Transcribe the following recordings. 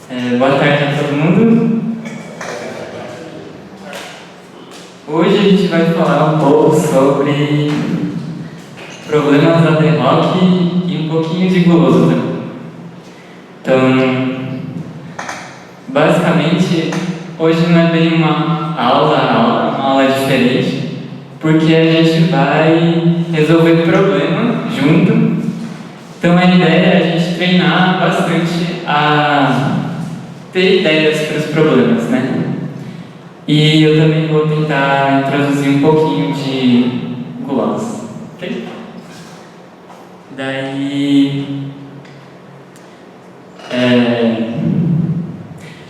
Boa tarde a todo mundo. Hoje a gente vai falar um pouco sobre problemas da D-Rock e um pouquinho de guloso também. Então, basicamente, hoje não é bem uma aula diferente, porque a gente vai resolver problema junto. Então a ideia é a gente treinar bastante a ter ideias para os problemas, né? E eu também vou tentar introduzir um pouquinho de guloso, ok? Daí,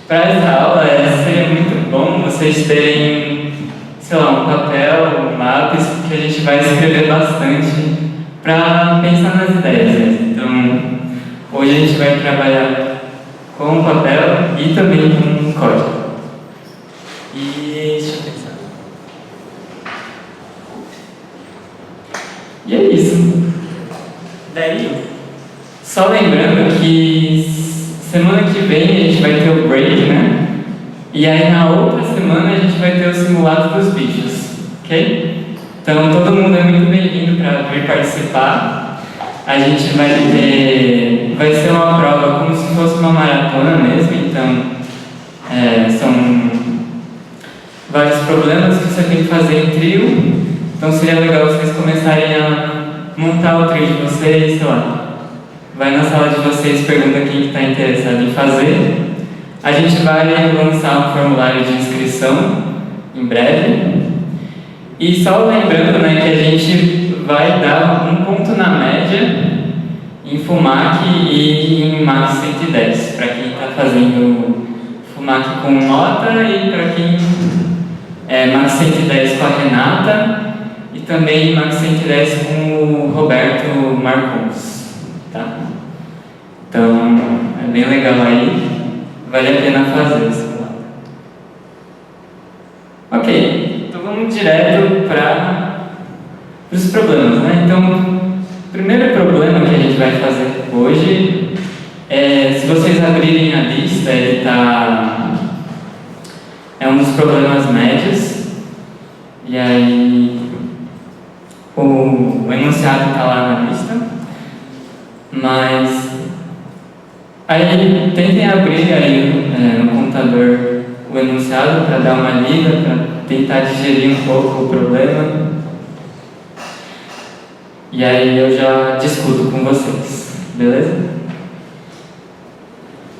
para essa aula seria muito bom vocês terem, sei lá, um papel, um lápis, que a gente vai escrever bastante para pensar nas ideias mesmo. Então, hoje a gente vai trabalhar com papel e também com código. E deixa eu pensar. E é isso. Daí, só lembrando que semana que vem a gente vai ter o break, né? E aí na outra semana a gente vai ter o simulado dos bichos, ok? Então todo mundo é muito bem-vindo para vir participar. A gente vai ser uma prova como se fosse uma maratona mesmo, então são vários problemas que você tem que fazer em trio. Então seria legal vocês começarem a montar o trio de vocês, sei lá. Vai na sala de vocês, pergunta quem está interessado em fazer. A gente vai lançar um formulário de inscrição em breve. E só lembrando, né, que a gente vai dar um ponto na média em FUMAC e em MAX 110, para quem está fazendo FUMAC com nota e para quem MAX 110 com a Renata e também MAX 110 com o Roberto Marcons, tá? Então, é bem legal aí, vale a pena fazer isso. Ok, então vamos direto para os problemas, né? Então, o primeiro problema que a gente vai fazer hoje se vocês abrirem a lista, ele é um dos problemas médios, e aí o enunciado está lá na lista, mas aí tentem abrir aí no computador o enunciado para dar uma lida, para tentar digerir um pouco o problema, e aí eu já discuto com vocês, beleza?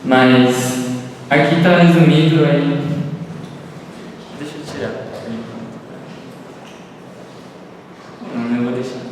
Mas aqui está resumido aí. Deixa eu tirar. Não, eu vou deixar.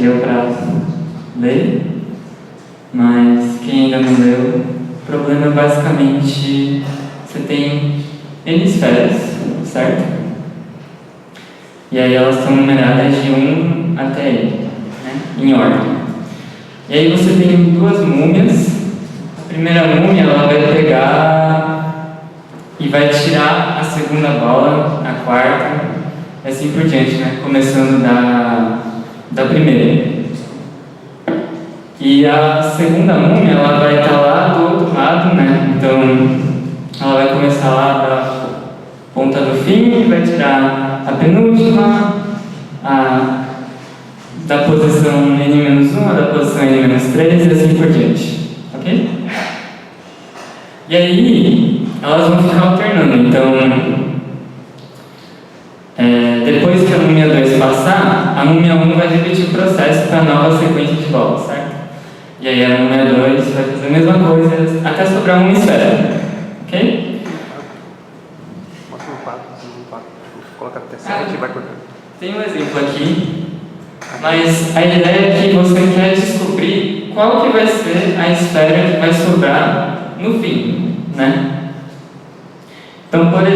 deu para ler, mas quem ainda não leu, o problema é basicamente você tem hemisférios, certo? E aí elas estão numeradas de 1 até N, né? Em ordem. E aí você tem duas múmias. A primeira múmia ela vai pegar e vai tirar a segunda bola, a quarta, e assim por diante, né? Começando da primeira. E a segunda múmia ela vai estar lá do outro lado, né? Então ela vai começar lá da ponta do fim e vai tirar a penúltima, da posição N-1, a da posição N-3 e assim por diante. Ok? E aí, elas vão ficar alternando. Então, depois que a múmia 2 passar, a múmia 1 vai repetir o processo para a nova sequência de bolas, certo? E aí a múmia 2 vai fazer a mesma coisa até sobrar uma esfera. Ok? Coloca até 7 e vai cortando. Tem um exemplo aqui, mas a ideia é que você quer descobrir qual que vai ser a esfera que vai sobrar no fim, né? Então, por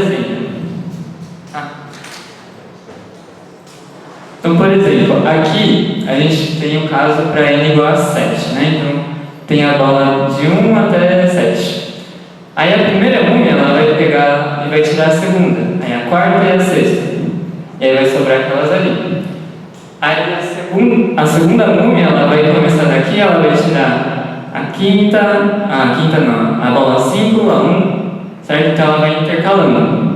exemplo, aqui a gente tem o caso para n igual a 7, né? Então, tem a bola de 1 até 7. Aí a primeira múmia ela vai pegar e vai tirar a segunda, aí a quarta e a sexta. E aí vai sobrar aquelas ali. Aí a segunda múmia ela vai começar daqui, ela vai tirar a bola 5, a 1, certo? Então ela vai intercalando.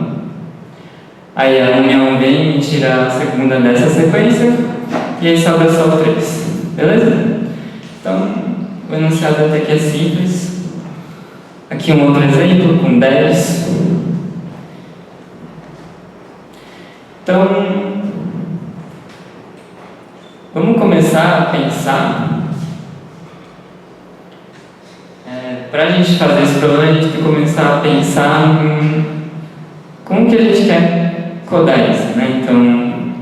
Aí a múmia 1 vem e tira a segunda dessa sequência, e aí sobra só o 3. Beleza? Então, o enunciado até aqui é simples. Aqui um outro exemplo com 10. Então, vamos começar a pensar. Para a gente fazer esse problema, a gente tem que começar a pensar em como que a gente quer codar isso, né? Então,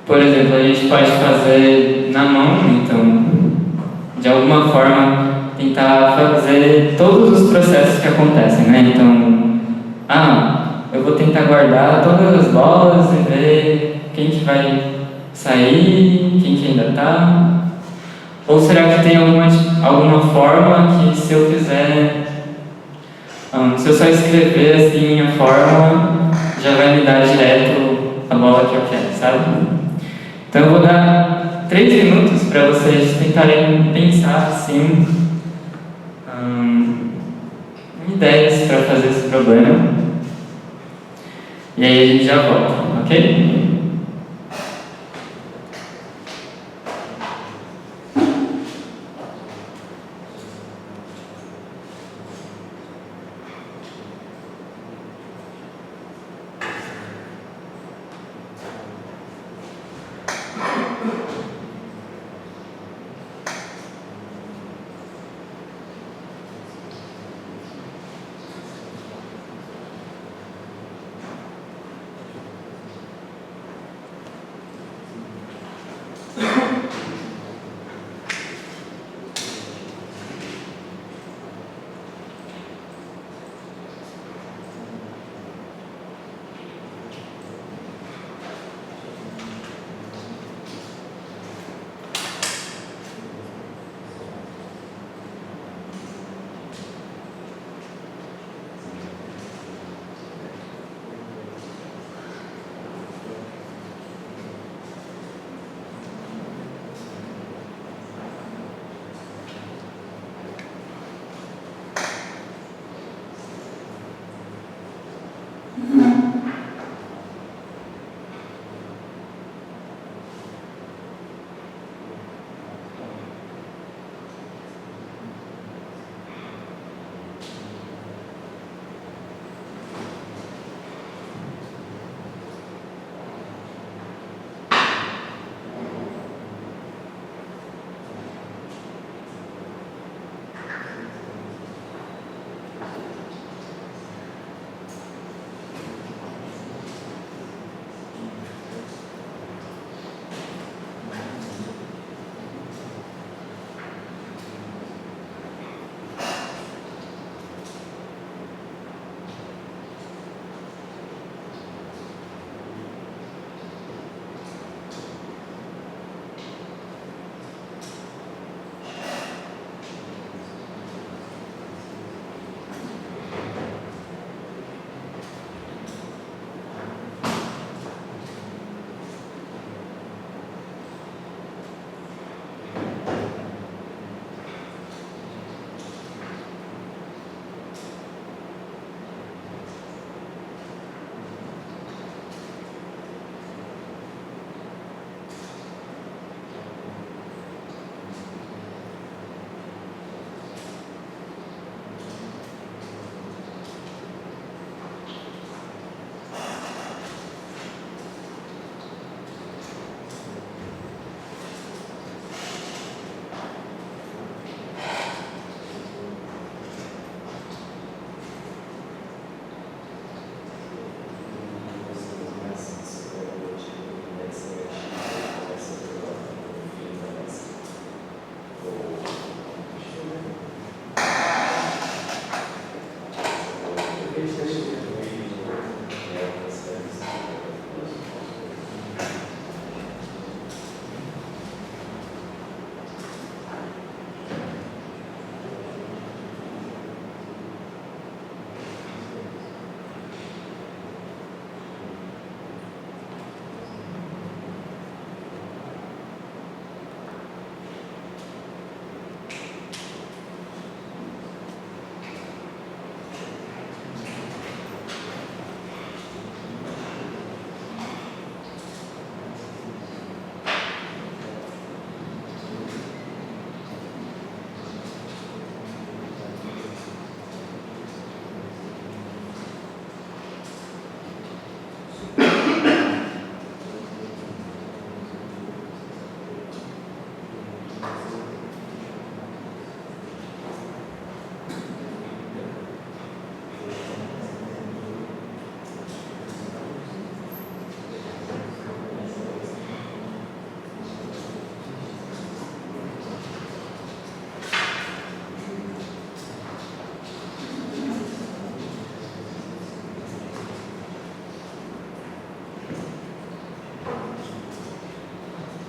por exemplo, a gente pode fazer na mão, então, de alguma forma, tentar fazer todos os processos que acontecem, né? Então, eu vou tentar guardar todas as bolas e ver quem que vai sair, quem que ainda está. Ou será que tem alguma forma que se eu fizer, se eu só escrever assim a fórmula, já vai me dar direto a bola que eu quero, sabe? Então eu vou dar 3 minutos para vocês tentarem pensar assim, ideias para fazer esse problema. E aí a gente já volta, ok?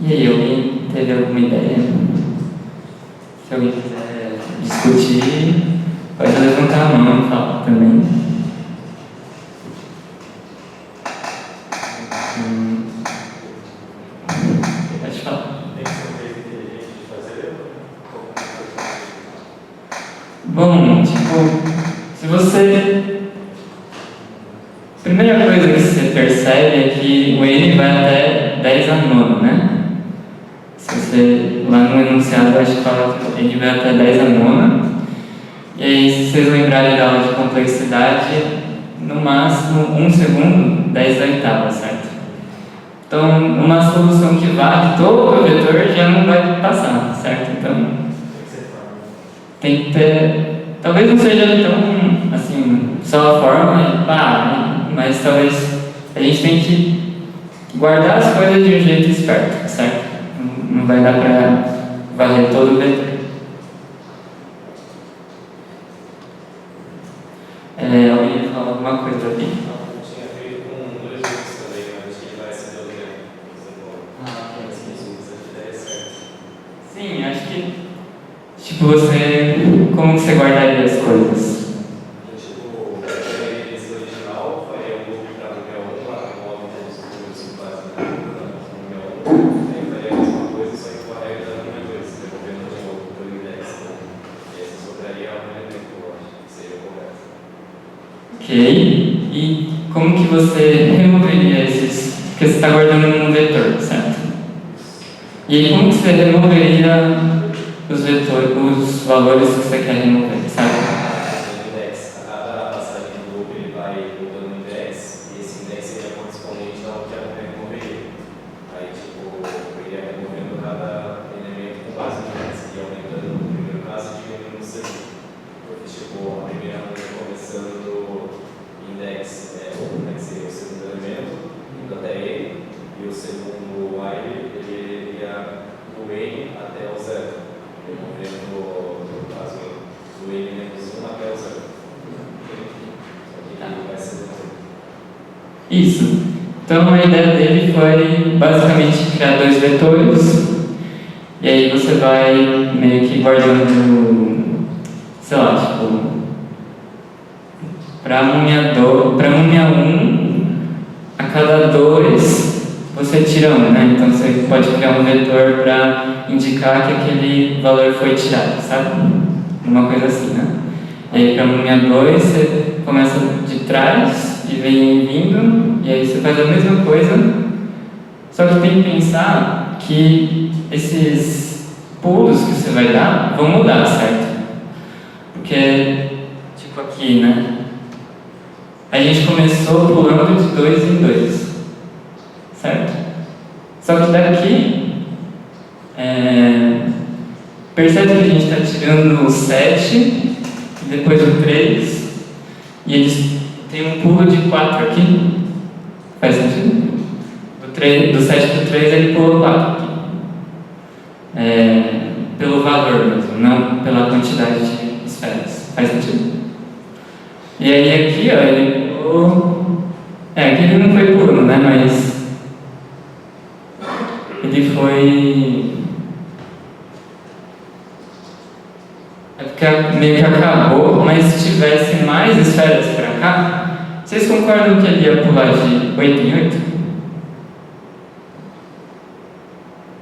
E aí, alguém teve alguma ideia? Se alguém quiser discutir, pode levantar a mão e falar também. Pode falar. Tem que ser um jeito inteligente de fazer? Bom, tipo, se você... Primeira coisa que você percebe é que o N vai até 10 a nona, né? Se você, lá no enunciado, acho que fala que ele vai até 10 a nona. E aí, se vocês lembrarem da aula de complexidade, no máximo 1 segundo, 10 a oitava, certo? Então, uma solução que vale todo o vetor já não vai passar, certo? Então, tem que ter... Talvez não seja tão, assim, só a forma e pá, mas talvez a gente tem que guardar as coisas de um jeito esperto, certo? Não vai dar para varrer todo o vetor. Alguém ia falar alguma coisa ali? Eu tinha feito com 2 juntos também, mas acho que ele vai ser do tempo. Ok. Isso é interessante. Sim, acho que, tipo, como você guardaria as coisas? Tipo, esse original, faria um loop para número 1, lá no modo de discurso base para número 1, aí faria a mesma coisa, só que com a regra da número 2, devolvendo de novo para o index. E aí você sobraria um elemento, eu acho que seria correto. Ok, e como que você removeria esses? Porque você está guardando um vetor, certo? E aí, como que você removeria os vetores, os valores que você quer remover, sabe? O index, a cada passagem do loop ele vai mudando o index, e esse index seria correspondente ao que a removeria. Aí, tipo, eu iria removendo cada elemento com base no index, e aumentando no primeiro caso e diminuindo no segundo. Porque, tipo, a primeira número começando do index, como é que seria o segundo elemento, indo até ele, e o segundo while ele iria do n até o zero. Removendo, no caso, do n menos 1 até o 0. Só que vai ser zero. Isso. Então a ideia dele foi basicamente criar 2 vetores, e aí você vai meio que guardando, sei lá, tipo, para múmia 1, a cada 2 você tira 1, né? Então você pode criar um vetor para indicar que aquele valor foi tirado, sabe? Uma coisa assim, né? E aí para múmia 2 você começa de trás e vem vindo, e aí você faz a mesma coisa, só que tem que pensar que esses pulos que você vai dar vão mudar, certo? Porque, tipo aqui, né? A gente começou pulando de 2 em 2, certo? Só que daqui, percebe que a gente está tirando o 7, depois o 3, e eles têm um pulo de 4 aqui. Faz sentido? Do 7 para o 3 ele pula 4 aqui. Pelo valor mesmo, não pela quantidade de esferas. Faz sentido? E aí aqui, ó, ele pulou... aqui ele não foi pulando, né, mas... Ele foi... É porque meio que acabou, mas se tivesse mais esferas pra cá, vocês concordam que ele ia pular de 8 em 8?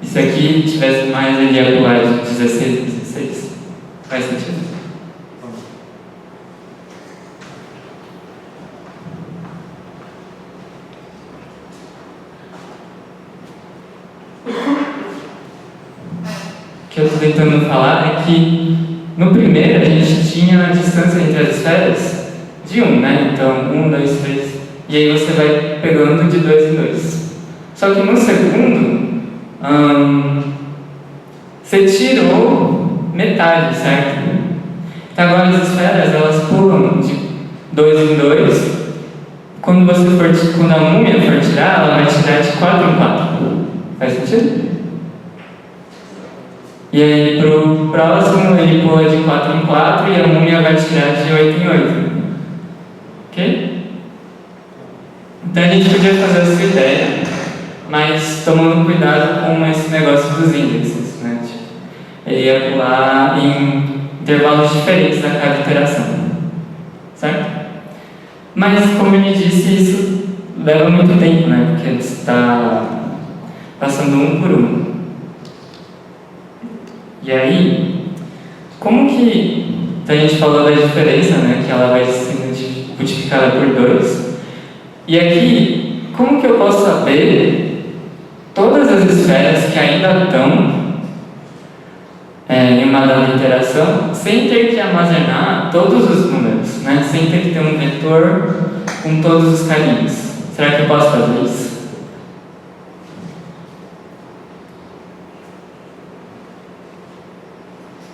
E se aqui tivesse mais, ele ia pular de 16 em 16? Faz sentido? O que eu estou tentando falar é que no primeiro a gente tinha a distância entre as esferas de 1, né? Então 1, 2, 3, e aí você vai pegando de 2 em 2. Só que no segundo, você tirou metade, certo? Então agora as esferas elas pulam de 2 em 2. Quando a múmia for tirar, ela vai tirar de 4 em 4. Faz sentido? E aí pro próximo ele pula de 4 em 4 e a múmia vai tirar de 8 em 8. Ok? Então a gente podia fazer essa ideia mas tomando cuidado com esse negócio dos índices, né? Tipo, ele ia pular em intervalos diferentes a cada iteração, certo? Mas, como ele disse, isso leva muito tempo, né? Porque você está passando um por um. E aí, como que... Então a gente falou da diferença, né? Que ela vai ser multiplicada por 2. E aqui, como que eu posso saber todas as esferas que ainda estão em uma dada interação sem ter que armazenar todos os números, né? Sem ter que ter um vetor com todos os carinhos? Será que eu posso fazer isso?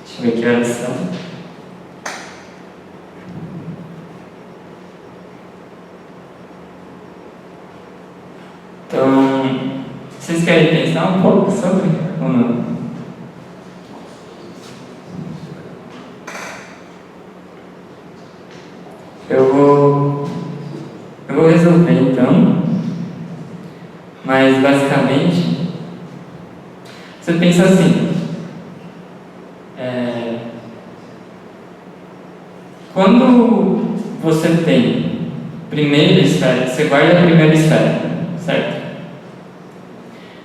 Deixa eu ver que horas são. Então, vocês querem pensar um pouco sobre ou não? Eu vou resolver então, mas basicamente você pensa assim: quando você tem primeira esfera, você guarda a primeira esfera, certo?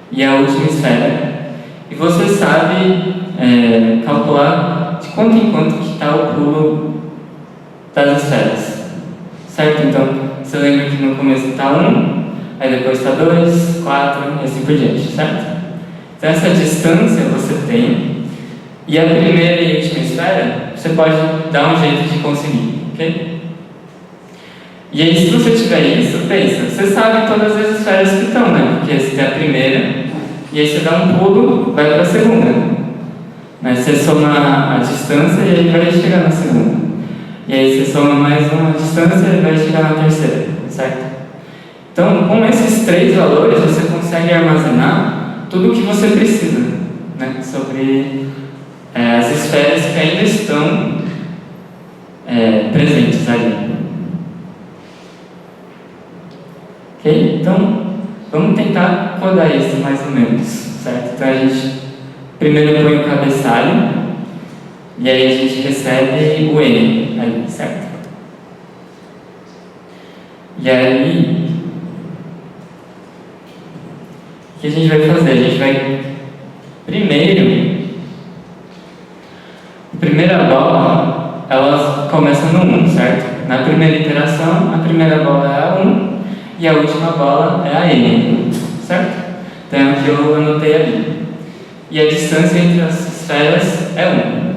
E a última esfera, e você sabe calcular de quanto em quanto que está o pulo das esferas, certo? Então, você lembra que no começo está 1, aí depois está 2, 4 e assim por diante, certo? Então, essa distância você tem, e a primeira e última esfera, você pode dar um jeito de conseguir, ok? E aí, se você tiver isso, pensa, você sabe todas as esferas que estão, né? Porque você tem a primeira, e aí você dá um pulo, vai para a segunda. Mas você soma a distância e aí vai chegar na segunda. E aí você soma mais uma distância e vai chegar na terceira, certo? Então, com esses 3 valores, você consegue armazenar tudo o que você precisa, né? Sobre as esferas que ainda estão presentes ali. Ok? Então, vamos tentar rodar isso mais ou menos, certo? Então, a gente primeiro põe o cabeçalho, e aí a gente recebe o N ali, certo? E aí, o que a gente vai fazer? A gente vai, primeiro, a primeira bola, ela começa no 1, certo? Na primeira iteração, a primeira bola é a 1 e a última bola é a N, certo? Então é o que eu anotei ali. E a distância entre as esferas é 1.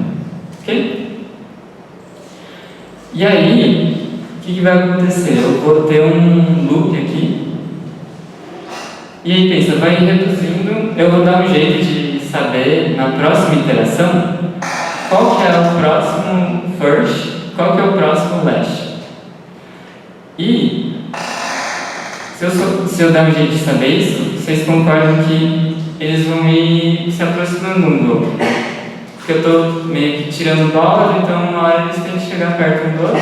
Ok? E aí, o que vai acontecer? Eu vou ter um loop aqui. E aí pensa, vai reduzindo. Eu vou dar um jeito de saber na próxima iteração qual que é o próximo first, qual que é o próximo last. E se eu dar um jeito de saber isso, vocês concordam que eles vão ir se aproximando um do outro? Porque eu estou meio que tirando bolas, então uma hora eles têm que chegar perto um do outro,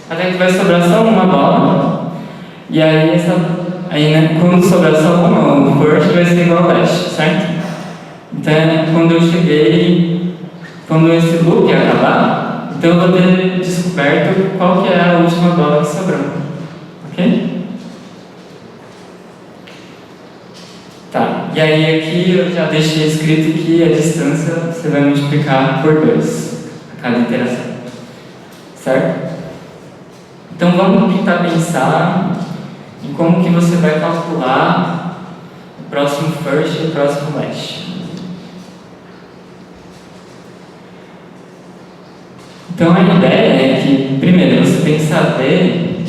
até que vai sobrar só uma bola, e aí, né, quando sobrar só uma, o first vai ser igual ao last, certo? Então, quando esse loop acabar, então eu vou ter descoberto qual que é a última bola que sobrou, ok? Tá, e aí aqui eu já deixei escrito que a distância você vai multiplicar por 2 a cada iteração, certo? Então vamos tentar pensar em como que você vai calcular o próximo first e o próximo last. Então a ideia é que, primeiro, você tem que saber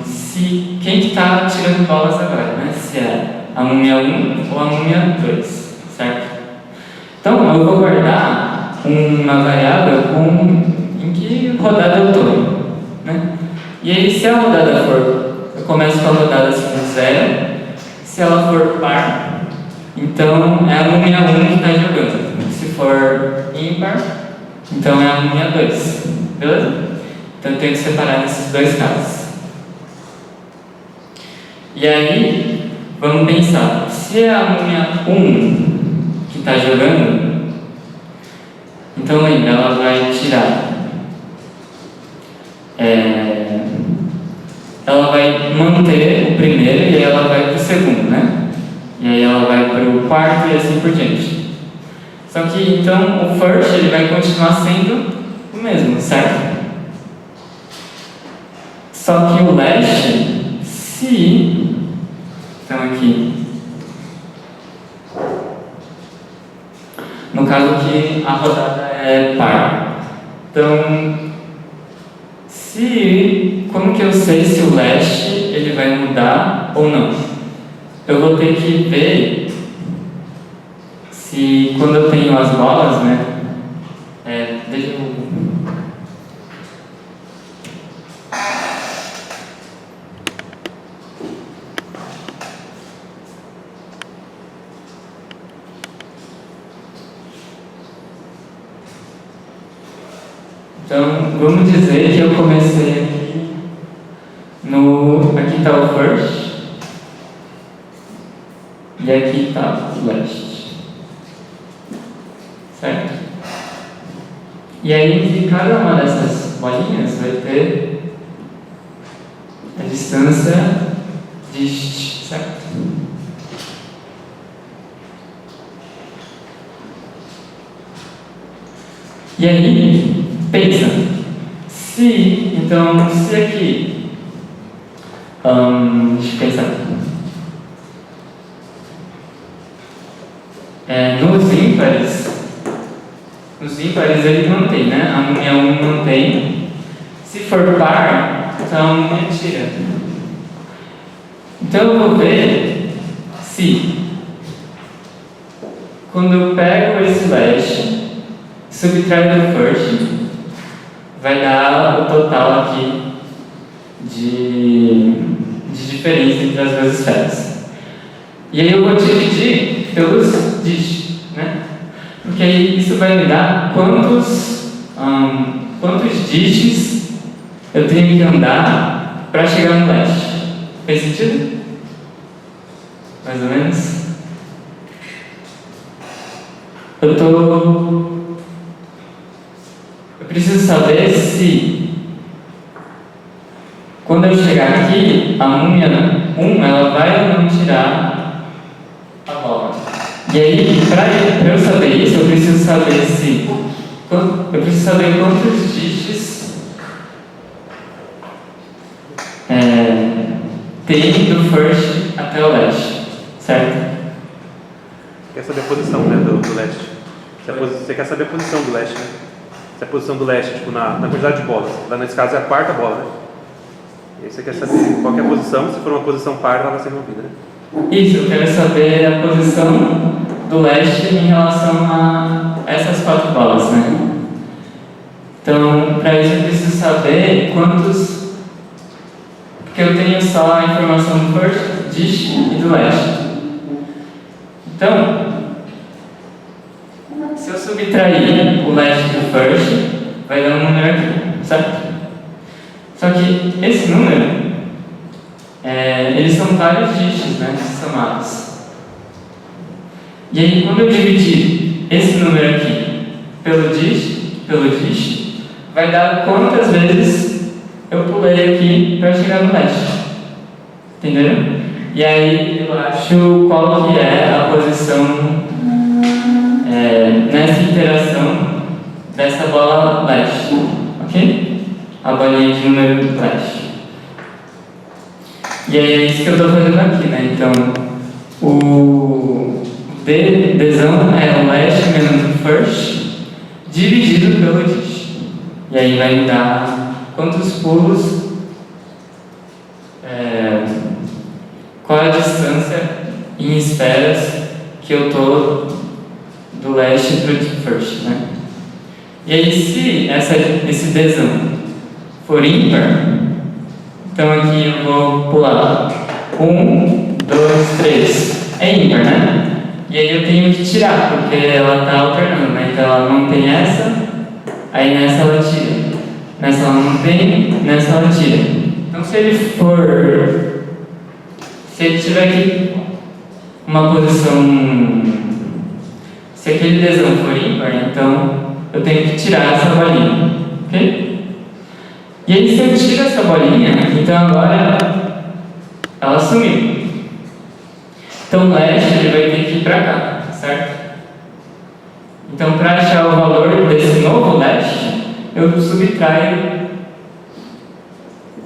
se quem está tirando bolas agora, né? Se é a múmia 1 ou a múmia 2, certo? Então, eu vou guardar uma variável em que rodada eu estou, né? E aí, se a rodada for... Eu começo com a rodada assim, 0. Se ela for par, então é a múmia 1 que está jogando. Se for ímpar, então é a múmia 2, beleza? Então, eu tenho que separar nesses 2 casos. E aí... vamos pensar, se é a múmia 1 que está jogando, então lembra, ela vai tirar, ela vai manter o primeiro e aí ela vai para o segundo, né? E aí ela vai para o quarto e assim por diante. Só que então o first ele vai continuar sendo o mesmo, certo? Só que o last, se então aqui, no caso que a rodada é par, então como que eu sei se o last ele vai mudar ou não? Eu vou ter que ver se quando eu tenho as bolas, né? Deixa eu... Então, vamos dizer que eu comecei aqui aqui está o first e aqui está o last, certo? E aí, entre cada uma dessas bolinhas vai ter a distância dist, certo? E aí, pensa, se aqui, deixa eu pensar, nos ímpares ele mantém, né? A múmia 1 mantém, se for par, então a múmia tira. Então eu vou ver se, quando eu pego esse last, subtrai do first, vai dar o total aqui de diferença entre as duas esferas. E aí eu vou dividir pelos dígitos, né? Porque aí isso vai me dar quantos dígitos eu tenho que andar para chegar no last. Fez sentido? Mais ou menos? Eu preciso saber se, quando eu chegar aqui, a múmia 1 ela vai ou não tirar a bola. E aí, para eu saber isso, eu preciso saber quantos dígitos tem do first até o last, certo? Quer saber a posição, né, do last? Você quer saber a posição do last, né? Se a posição do last, tipo, na quantidade de bolas. Lá nesse caso é a quarta bola, né? E aí você quer saber qual que é a posição, se for uma posição par, ela vai ser removida, né? Isso, eu quero saber a posição do last em relação a essas 4 bolas, né? Então, para isso eu preciso saber quantos... Porque eu tenho só a informação do first, dish e do last. Então, se eu subtrair o last do first, vai dar um número aqui, certo? Só que esse número, eles são vários dígitos, né, somados. E aí, quando eu dividir esse número aqui pelo dígito, vai dar quantas vezes eu pulei aqui para chegar no last. Entenderam? E aí eu acho qual que é a posição nessa interação dessa bola last, ok? A bolinha de número last. E aí é isso que eu estou fazendo aqui, né? Então, o Dzão é o last menos o first dividido pelo dish. E aí vai me dar quantos pulos, qual é a distância em esferas que eu estou do last para o first, né? E aí se esse Dzão for ímpar, então aqui eu vou pular 1, 2, 3, é ímpar, né? E aí eu tenho que tirar, porque ela está alternando, né? Então ela não tem essa, aí nessa ela tira, nessa ela não tem, nessa ela tira. Então se ele tiver que uma posição. Se aquele desão for ímpar, então eu tenho que tirar essa bolinha, ok? E aí, se eu tiro essa bolinha, então agora ela sumiu. Então o leste ele vai ter que ir para cá, certo? Então, para achar o valor desse novo leste, eu subtraio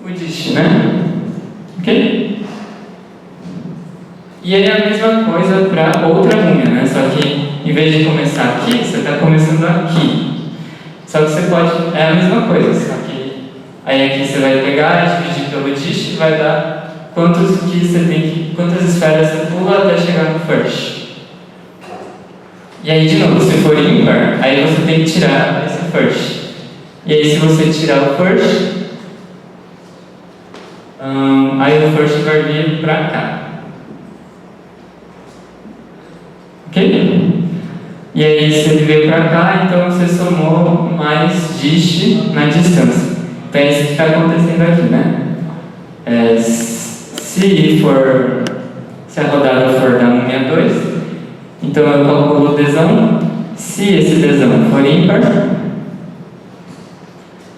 o dist, né? Ok? E aí é a mesma coisa para outra múmia, né? Só que em vez de começar aqui, você está começando aqui. Só que você pode. É a mesma coisa, só que aí aqui você vai pegar e dividir pelo dist e vai dar quantas esferas você pula até chegar no first. E aí, de novo, se for ímpar, aí você tem que tirar esse first. E aí, se você tirar o first, aí o first vai vir para cá. Ok? E aí, se ele veio para cá, então você somou mais dist na distância. Então, é isso que está acontecendo aqui, né? Se a rodada for da múmia 2, então eu calculo o desão. Se esse desão for ímpar,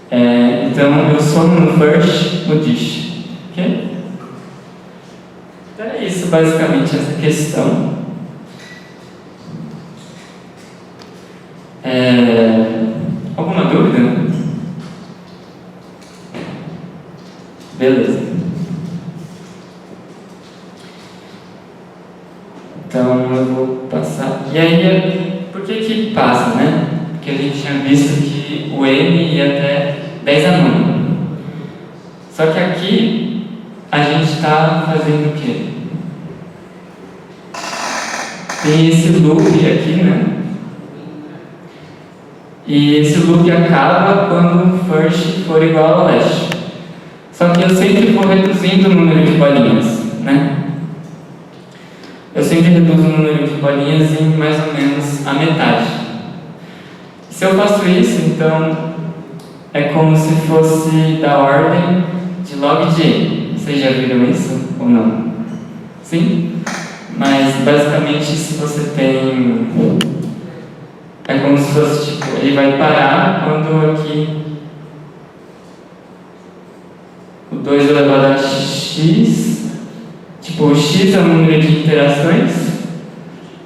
então eu somo no first o dist. Ok? Então é isso basicamente essa questão. Alguma dúvida? Beleza. Então eu vou passar. E aí, por que passa, né? Porque a gente tinha visto que o n ia até 10 a 9. Só que aqui a gente está fazendo o quê? Tem esse loop aqui, né? E esse loop acaba quando o first for igual ao last. Só que eu sempre vou reduzindo o número de bolinhas, né? Eu sempre reduzo o número de bolinhas em mais ou menos a metade. Se eu faço isso, então é como se fosse da ordem de log de n. Vocês já viram isso ou não? Sim? Mas basicamente se você tem... É como se fosse tipo, ele vai parar quando aqui o 2 elevado a x, tipo o x é o número de interações,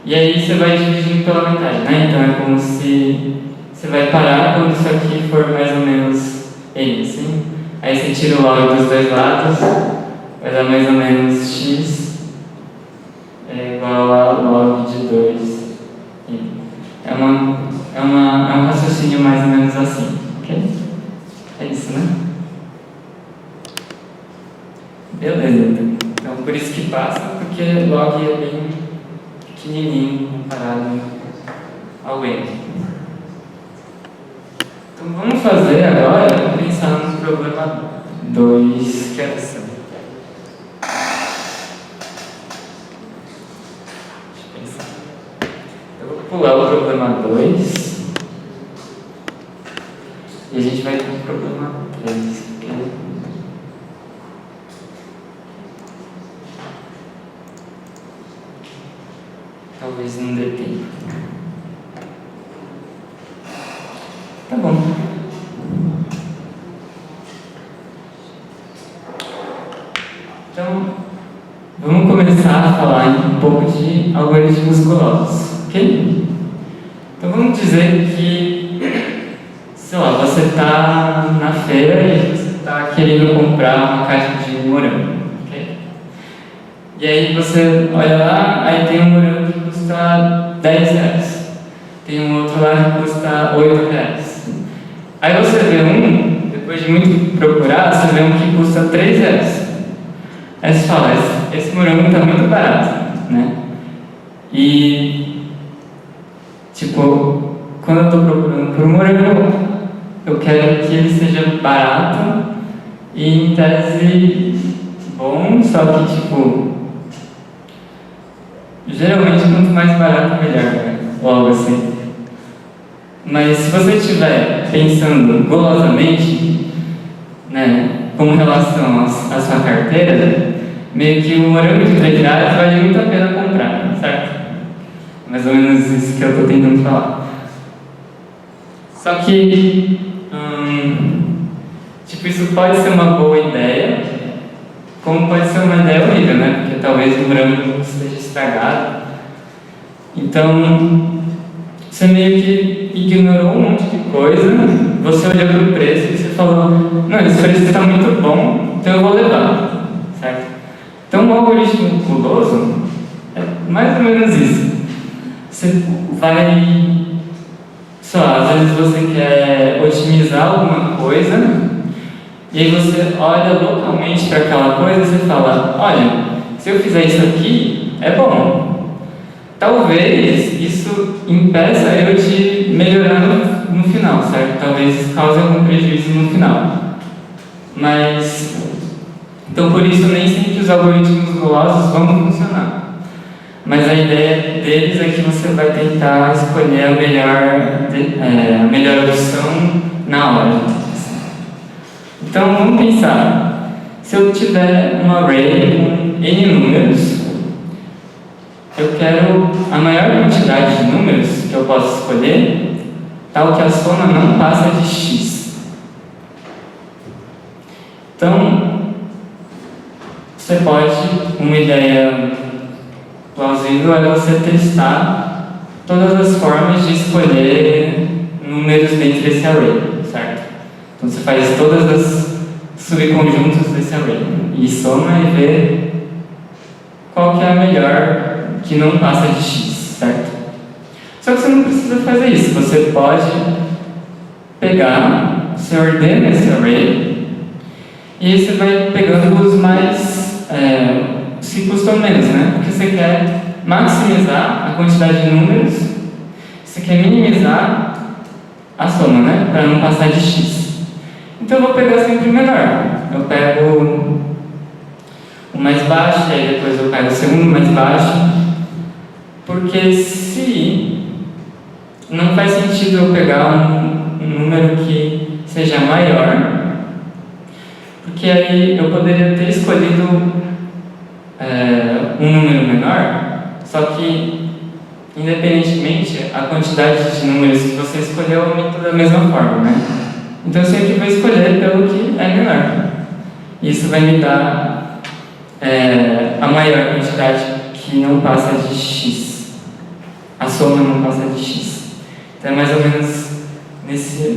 e aí você vai dividindo pela metade, né? Então é como se você vai parar quando isso aqui for mais ou menos n, assim. Aí você tira o log dos dois lados, vai dar mais ou menos x é igual a log de 2. É um raciocínio mais ou menos assim, ok? É isso, né? Beleza, então por isso que passa, porque log é bem pequenininho comparado ao n. Então vamos fazer agora, pensar no problema 2, que é assim. Pular o problema 2 e a gente vai para o problema 3. Okay? Talvez não dê tempo. Tá bom. Então, vamos começar a falar um pouco de algoritmos gulosos, ok? Então vamos dizer que, sei lá, você está na feira e você está querendo comprar uma caixa de morango, ok? E aí você olha lá, aí tem um morango que custa 10 reais, tem um outro lá que custa 8 reais. Aí você vê um, depois de muito procurar, você vê um que custa 3 reais. Aí você fala, esse morango está muito barato, né? E, tipo, quando eu estou procurando por um morango, eu quero que ele seja barato e, em tese, bom, só que, tipo, geralmente quanto mais barato, melhor, né? Logo assim. Mas se você estiver pensando golosamente, né, com relação à sua carteira, meio que o morango de 3 reais vale muito a pena comprar, certo? Mais ou menos isso que eu estou tentando falar. Só que, tipo, isso pode ser uma boa ideia, como pode ser uma ideia horrível, né? Porque talvez o branco esteja estragado. Então, você meio que ignorou um monte de coisa, você olhou para o preço e você falou, não, esse preço está muito bom, então eu vou levar, certo? Então, o algoritmo guloso é mais ou menos isso. Você vai, sei lá, às vezes você quer otimizar alguma coisa, e aí você olha localmente para aquela coisa e você fala, olha, se eu fizer isso aqui, é bom. Talvez isso impeça eu de melhorar no final, certo? Talvez isso cause algum prejuízo no final. Mas, então por isso nem sempre os algoritmos gulosos vão funcionar. Mas a ideia deles é que você vai tentar escolher a melhor opção na hora. Então vamos pensar, se eu tiver um array com N números, eu quero a maior quantidade de números que eu posso escolher, tal que a soma não passa de x. Então, você pode, uma ideia plausível é você testar todas as formas de escolher números dentro desse array, certo? Então você faz todas as subconjuntos desse array e soma e vê qual que é a melhor que não passa de x, certo? Só que você não precisa fazer isso, você pode pegar, você ordena esse array e aí você vai pegando os mais, os que custam menos, né? Porque você quer maximizar a quantidade de números, você quer minimizar a soma, né? Para não passar de x. Então eu vou pegar sempre o menor. Eu pego o mais baixo, e aí depois eu pego o segundo mais baixo. Porque se não faz sentido eu pegar um número que seja maior, porque aí eu poderia ter escolhido um número menor, só que independentemente a quantidade de números que você escolheu aumenta da mesma forma, né? Então eu sempre vou escolher pelo que é menor. Isso vai me dar a maior quantidade que não passa de x. A soma não passa de x. Então é mais ou menos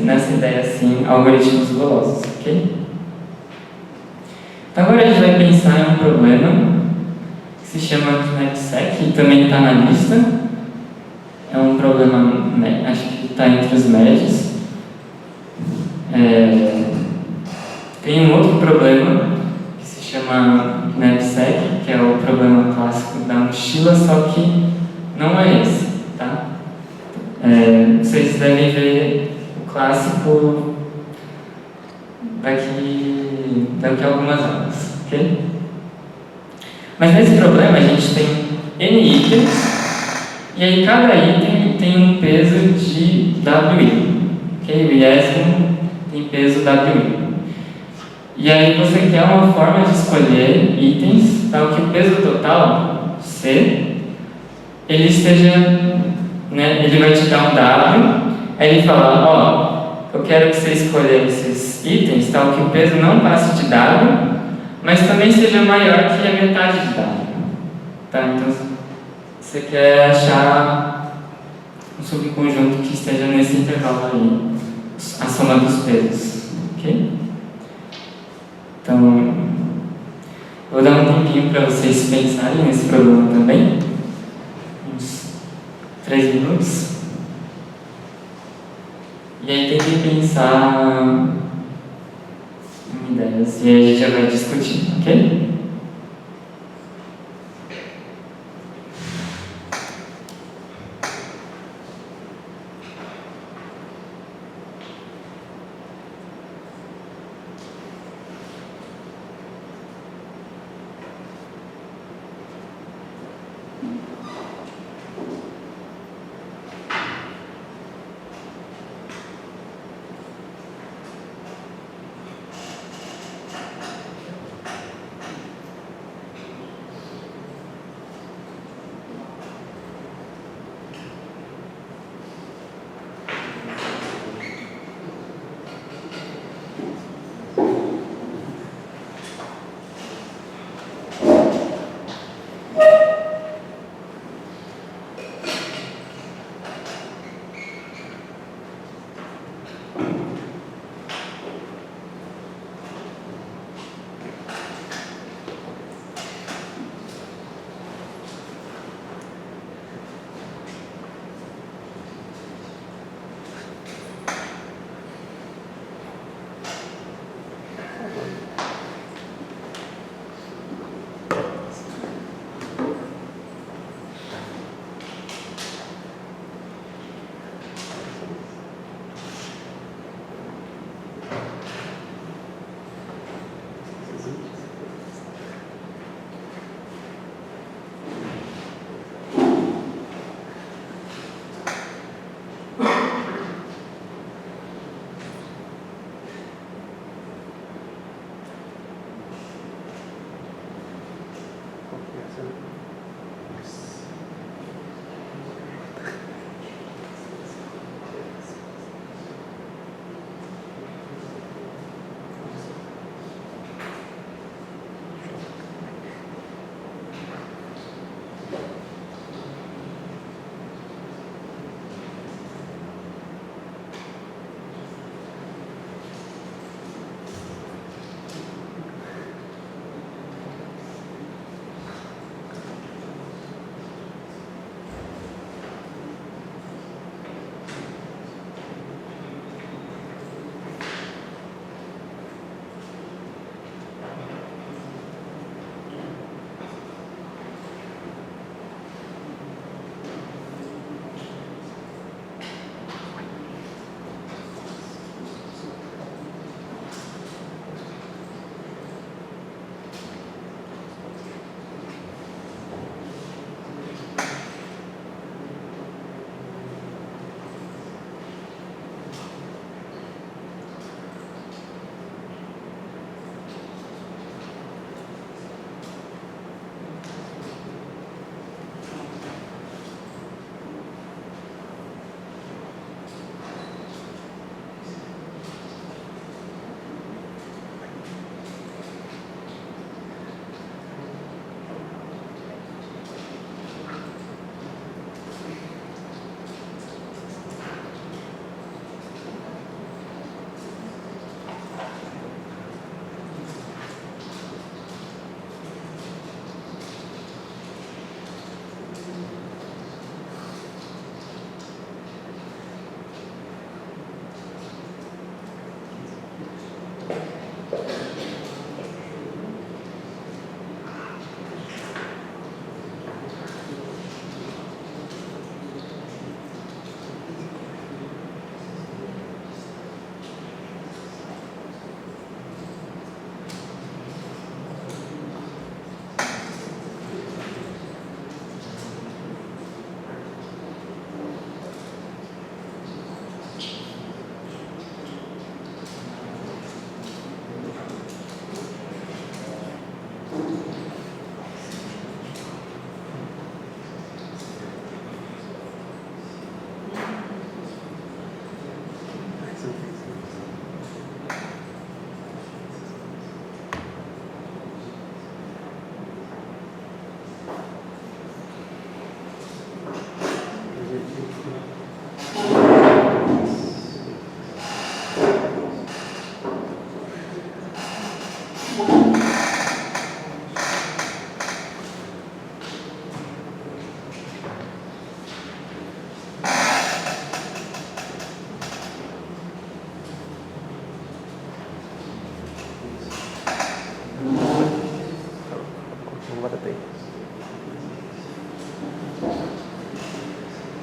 nessa ideia assim, algoritmos gulosos, ok? Então agora a gente vai pensar em um problema que se chama knapsack, que também está na lista. É um problema, acho que está entre os médios. Tem um outro problema que se chama knapsack, que é o problema clássico da mochila, só que não é esse, tá? Vocês devem ver o clássico daqui a algumas aulas, ok? Mas nesse problema a gente tem N itens, e aí cada item tem um peso de WI, ok? O iésimo tem peso WI. E aí você quer uma forma de escolher itens tal que o peso total, C, ele esteja, né, ele vai te dar um W, aí ele fala, eu quero que você escolha esses itens tal que o peso não passe de W, mas também seja maior que a metade de W. Tá? Então, você quer achar um subconjunto que esteja nesse intervalo aí, a soma dos pesos, ok? Então, vou dar um tempinho para vocês pensarem nesse problema também. Uns 3 minutos. E aí tentem pensar em ideias. E aí a gente já vai discutir, ok?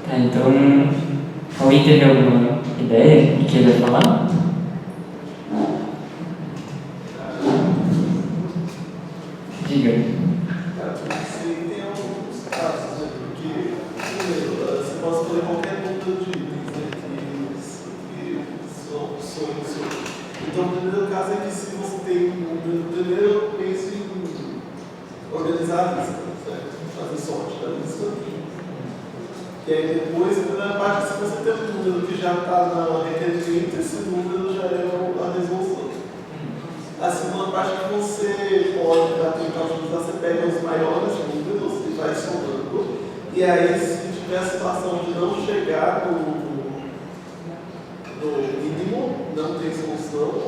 Tá, então, alguém teve alguma ideia de que ele ia falar? Diga. Sim, tem alguns casos, né? Porque, primeiro, você pode escolher qualquer número de itens, né? Que são. Então, o primeiro caso é que se você tem um número, primeiro pense em organizar a lista, certo? Fazer sorte da lista. E aí depois, a primeira parte, se você tem um número que já está na requerimento, esse número já é a resolução. A segunda parte que você pode, para tentar utilizar, você pega os maiores números e vai somando. E aí, se tiver a situação de não chegar no mínimo, não tem solução,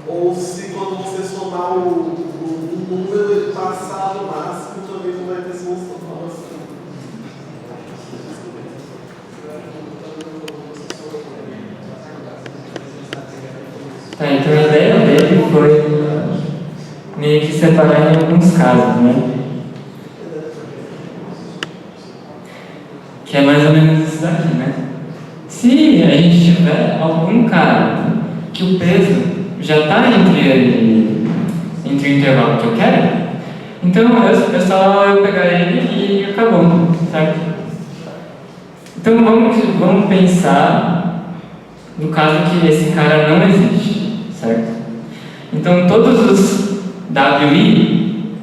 ou se quando você somar o número ele passar do máximo também não vai ter solução. Tá, então a ideia dele foi meio que separar em alguns casos, né? Que é mais ou menos isso daqui, né? Se a gente tiver algum cara que o peso já está entre o intervalo que eu quero, então é só eu pegar ele e acabou, certo? Então vamos pensar no caso que esse cara não existe, certo? Então todos os WI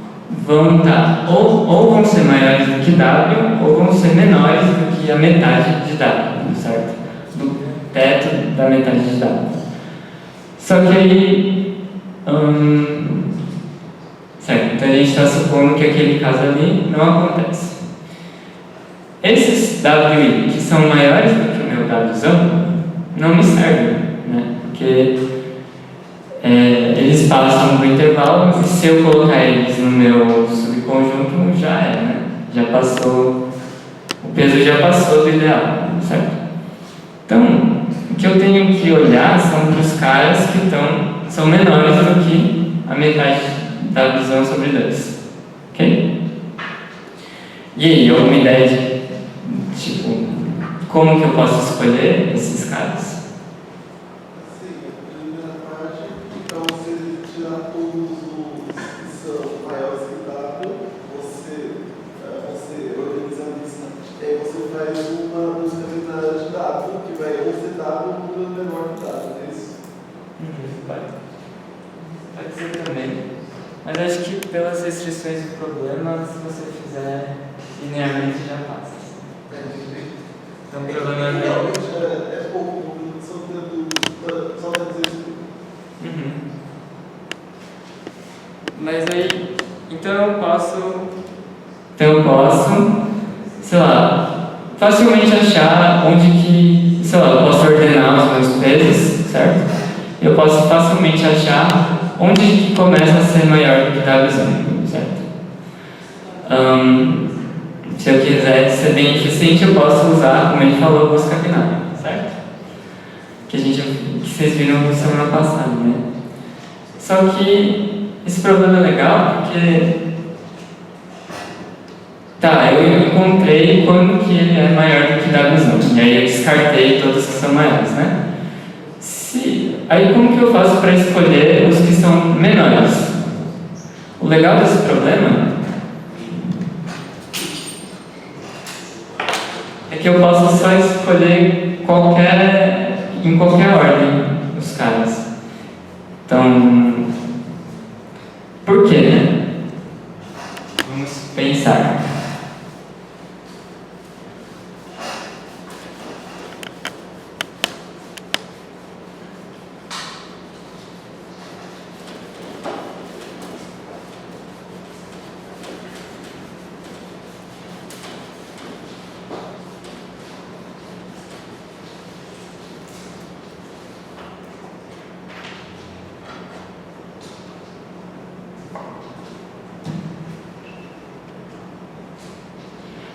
vão estar ou vão ser maiores do que W ou vão ser menores do que a metade de W, certo? Do teto da metade de W. Só que aí, certo, então a gente está supondo que aquele caso ali não acontece. Esses WI que são maiores do que o meu Wzão não me servem, né? Porque eles passam do intervalo e se eu colocar eles no meu subconjunto já é, né? Já passou, o peso já passou do ideal, certo? Então, o que eu tenho que olhar são para os caras que são menores do que a metade da visão sobre 2, ok? E aí, alguma ideia de, tipo, como que eu posso escolher esses caras? Pode ser também, mas acho que pelas restrições do problema, se você fizer linearmente já passa. Então o problema é pouco, só dizer isso. Mas aí, então eu posso, sei lá, facilmente achar onde que, sei lá, eu posso ordenar os meus pesos, certo? Eu posso facilmente achar onde que começa a ser maior do que W, certo? Se eu quiser ser bem eficiente, eu posso usar, como ele falou, busca binária, certo? Que vocês viram semana passada, né? Só que esse problema é legal porque eu encontrei quando que ele é maior do que W, e aí eu descartei todos que são maiores, né? Aí como que eu faço para escolher os que são menores? O legal desse problema é que eu posso só escolher em qualquer ordem os caras. Então, por quê, né? Vamos pensar.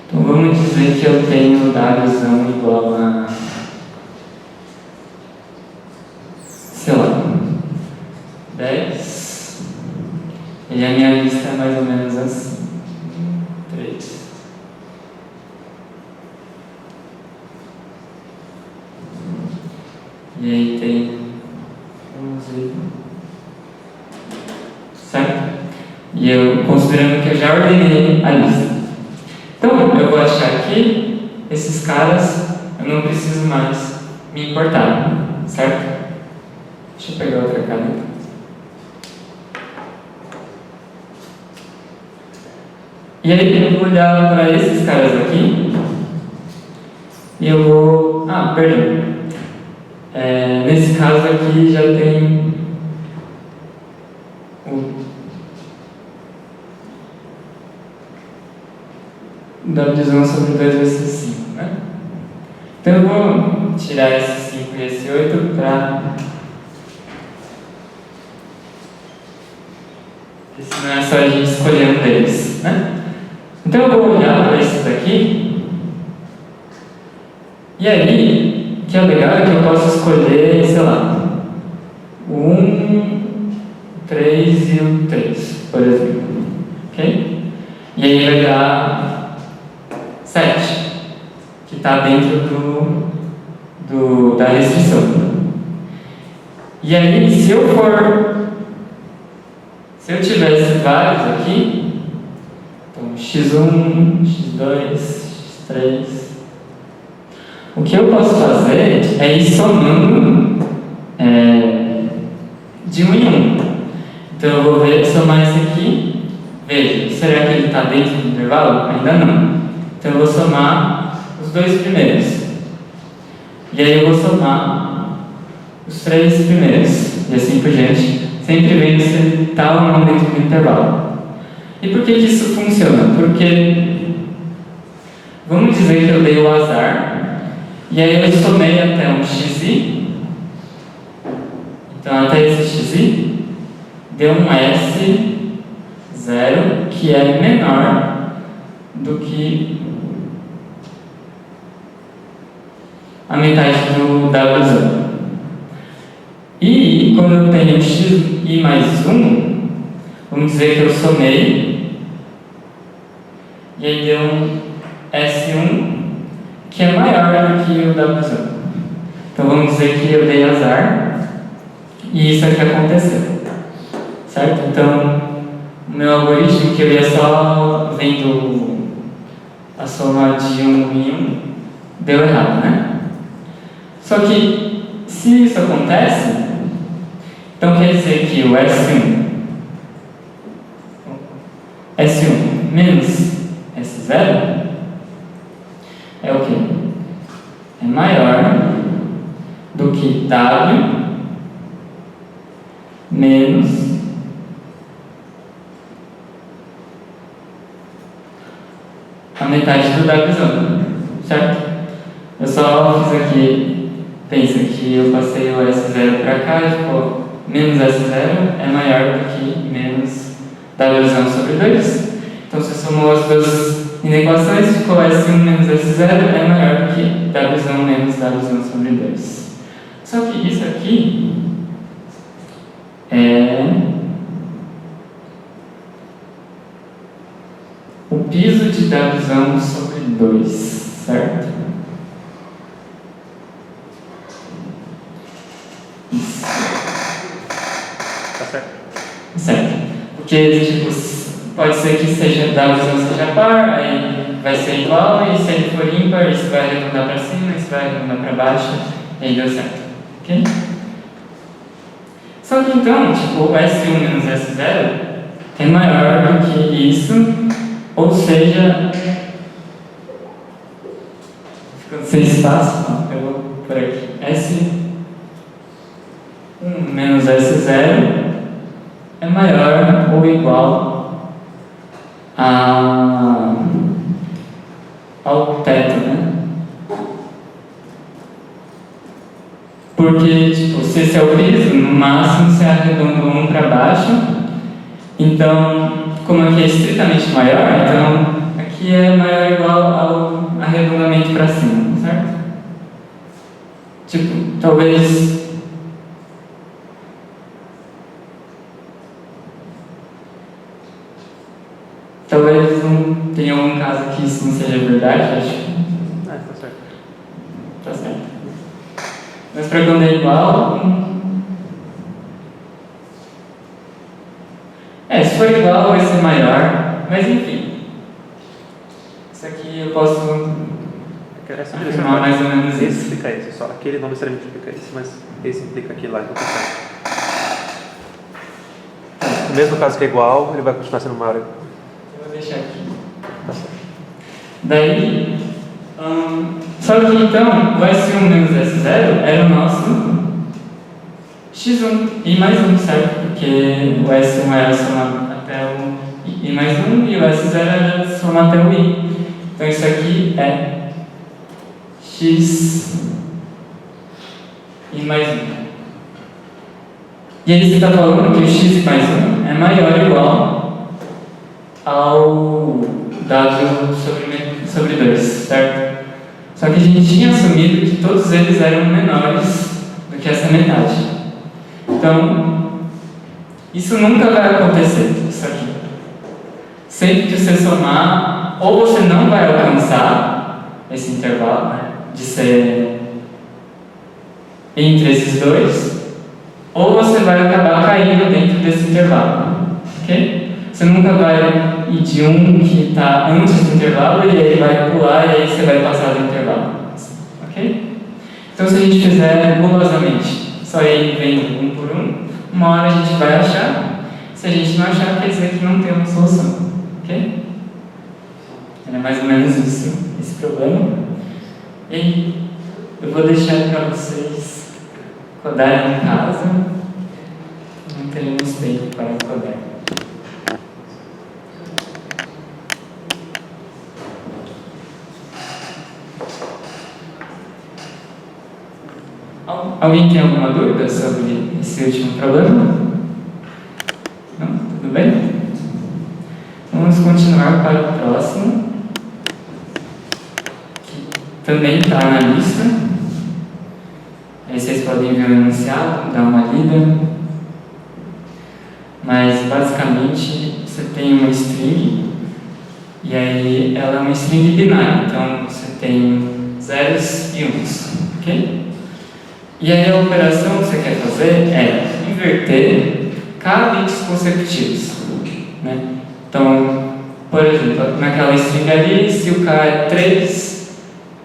Então vamos dizer que eu tenho Wzão igual a, sei lá, 10. E a minha lista é mais ou menos assim. 3. E aí tem 11. Certo? E eu, considerando que eu já ordenei a lista. Então, eu vou achar que esses caras eu não preciso mais me importar, certo? Deixa eu pegar outra caneta. E aí eu vou olhar para esses caras aqui e eu vou... perdão. Nesse caso aqui já tem o W sobre 2 vai ser 5, né? Então eu vou tirar esse 5 e esse 8 para... Porque senão é só a gente escolher um deles, né? Então eu vou olhar para esses daqui. E aí, o que é legal é que eu posso escolher, sei lá, o 1, 3 e o 3, por exemplo. Ok? E aí vai dar 7, que está dentro da restrição. E aí, se eu tivesse vários aqui, então x1, x2, x3, o que eu posso fazer é ir somando de 1 em 1. Então eu vou somar esse aqui. Veja, será que ele está dentro do intervalo? Ainda não. Então eu vou somar os 2 primeiros. E aí eu vou somar os 3 primeiros. E assim por diante. Sempre vendo se está ou não dentro do intervalo. E por que isso funciona? Porque vamos dizer que eu dei o azar. E aí eu somei até um xi. Então até esse xi deu um S0 que é menor do que a metade do W0. E quando eu tenho xi mais 1, vamos dizer que eu somei, e aí deu um S1 que é maior do que o W0. Então vamos dizer que eu dei azar, e isso é que aconteceu. Certo? Então, o meu algoritmo, que eu ia só vendo a soma de 1 em 1, deu errado, né? Só que, se isso acontece, então quer dizer que o S1 menos S0 é o quê? É maior do que W menos a metade do W0, certo? Eu só fiz aqui, pensa que eu passei o S0 para cá e ficou menos S0 é maior do que menos W0 sobre 2. Então você somou as duas inequações, ficou S1 menos S0 é maior do que W0 menos W0 sobre 2. Só que isso aqui é o piso de W0 sobre 2, certo? Isso. Tá certo? Certo. Porque, tipo, pode ser que W0 seja par, aí vai ser igual, e se ele for ímpar, isso vai arredondar para cima, isso vai arredondar para baixo, e aí deu certo. Ok? Só que então, tipo, o S1 menos S0 é maior do que isso, ou seja, ficando sem espaço, eu vou por aqui. S1 menos S0 é maior ou igual ao teto, né? Porque, tipo, se esse é o piso, no máximo você arredonda 1 para baixo. Então, como aqui é estritamente maior, então aqui é maior ou igual ao arredondamento para cima, certo? Tipo, talvez não tenha algum caso que isso não seja verdade, acho. Tá certo. Tá certo. Mas para quando é igual... se for igual vai ser maior, mas enfim. Isso aqui eu posso Essa afirmar mais ou menos esse isso. implica esse, só aquele não necessariamente implica esse, mas esse implica aquele lá, então tá certo. No mesmo caso que é igual, ele vai continuar sendo maior. Eu vou deixar aqui. Tá certo. Daí, só que então, o S1 menos S0 era o nosso x1 e mais 1, certo? Porque o S1 era somar até o i mais 1 e o S0 era somar até o i. Então isso aqui é x1 e mais 1. E aí você está falando que o x mais 1 é maior ou igual ao dado sobre 2, certo? Só que a gente tinha assumido que todos eles eram menores do que essa metade. Então, isso nunca vai acontecer, isso aqui. Sempre que você somar, ou você não vai alcançar esse intervalo, né, de ser entre esses dois, ou você vai acabar caindo dentro desse intervalo, ok? Você nunca vai ir de um que está antes do intervalo e aí vai pular e aí você vai passar do intervalo, ok? Então, se a gente fizer rigorosamente, só ir vendo um por um, uma hora a gente vai achar. Se a gente não achar, quer dizer que não tem uma solução, ok? Era mais ou menos isso, esse problema. E eu vou deixar para vocês codarem em casa. Não teremos tempo para codar. Alguém tem alguma dúvida sobre esse último problema? Não? Tudo bem? Vamos continuar para o próximo, que também está na lista. Aí vocês podem ver o enunciado, dar uma lida. Mas basicamente você tem uma string, e aí ela é uma string binária, então você tem zeros e uns, ok? E aí a operação que você quer fazer é inverter k bits consecutivos, né? Então, por exemplo, naquela string ali, se o k é 3,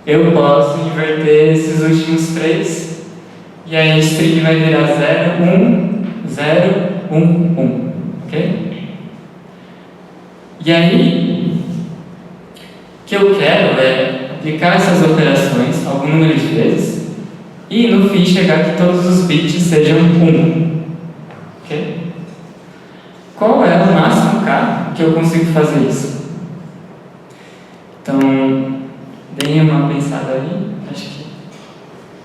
eu posso inverter esses últimos 3, e aí a string vai virar 0, 1, 0, 1, 1, ok? E aí, o que eu quero é aplicar essas operações algum número de vezes, e no fim chegar que todos os bits sejam 1. Ok? Qual é o máximo K que eu consigo fazer isso? Então, deem uma pensada aí. Acho que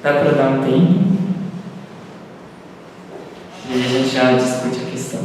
dá para dar um tempo. E aí a gente já discute a questão.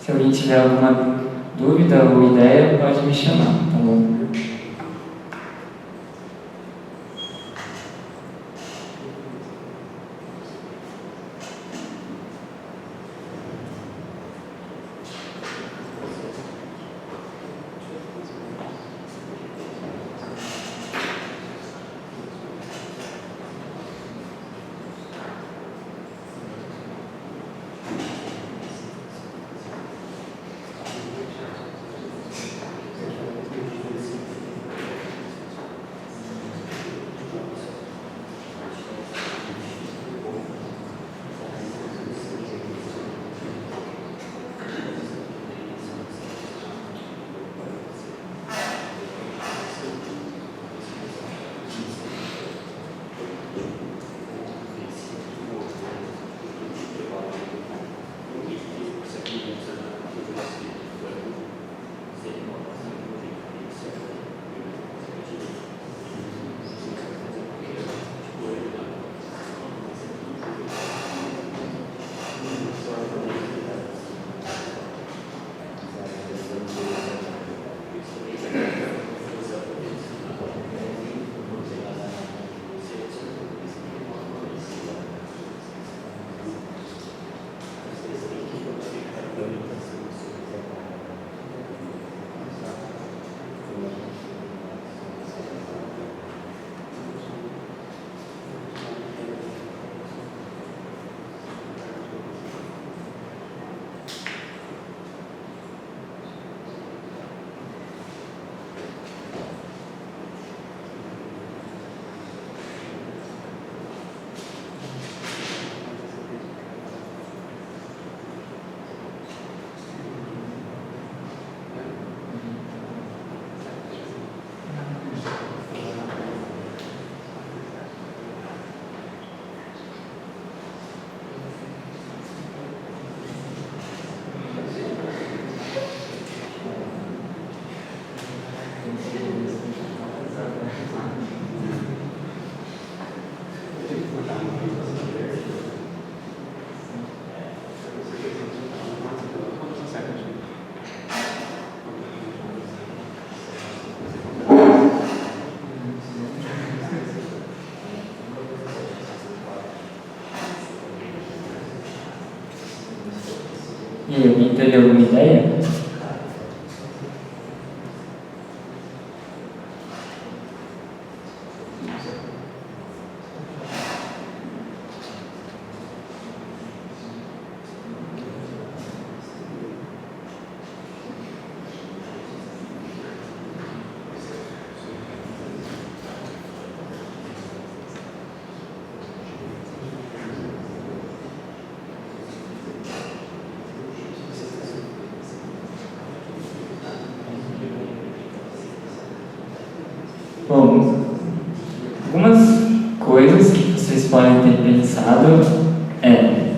Se alguém tiver alguma dúvida ou ideia, pode me chamar, tá bom? E alguém teve alguma ideia? Bom, algumas coisas que vocês podem ter pensado é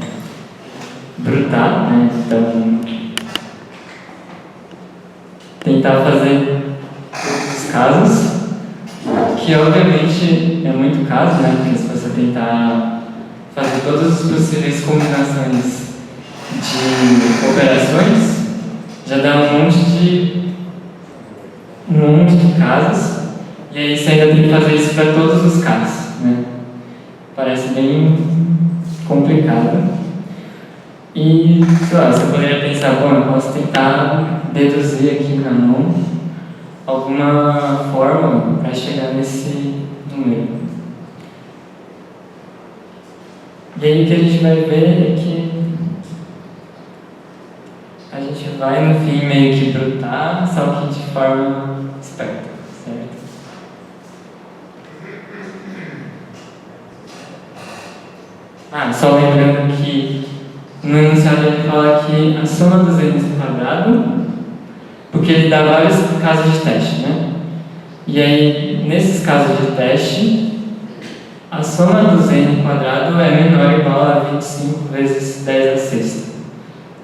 brotar, né? Então, tentar fazer todos os casos, que obviamente é muito caso, né? Porque se você tentar fazer todas as possíveis combinações de operações, já dá um monte de casos. E aí você ainda tem que fazer isso para todos os casos, né? Parece bem complicado. E, sei lá, você poderia pensar, bom, eu posso tentar deduzir aqui na mão alguma forma para chegar nesse número. E aí o que a gente vai ver é que a gente vai no fim meio que brotar, só que de forma esperta, certo? Só lembrando que no enunciado ele fala que a soma dos n's quadrado, porque ele dá vários casos de teste, né? E aí, nesses casos de teste, a soma dos n quadrado é menor ou igual a 25 vezes 10 a sexta,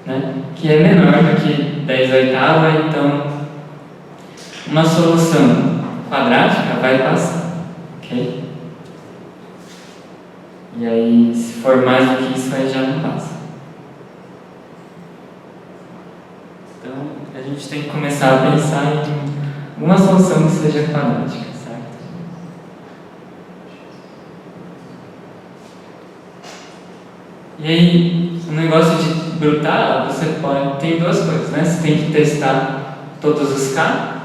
né? Que é menor do que 10 a oitava, então uma solução quadrática vai passar, ok? E aí, se for mais do que isso, aí já não passa. Então, a gente tem que começar a pensar em uma solução que seja quadrática, certo? E aí, o negócio de brotar, tem duas coisas, né? Você tem que testar todos os K,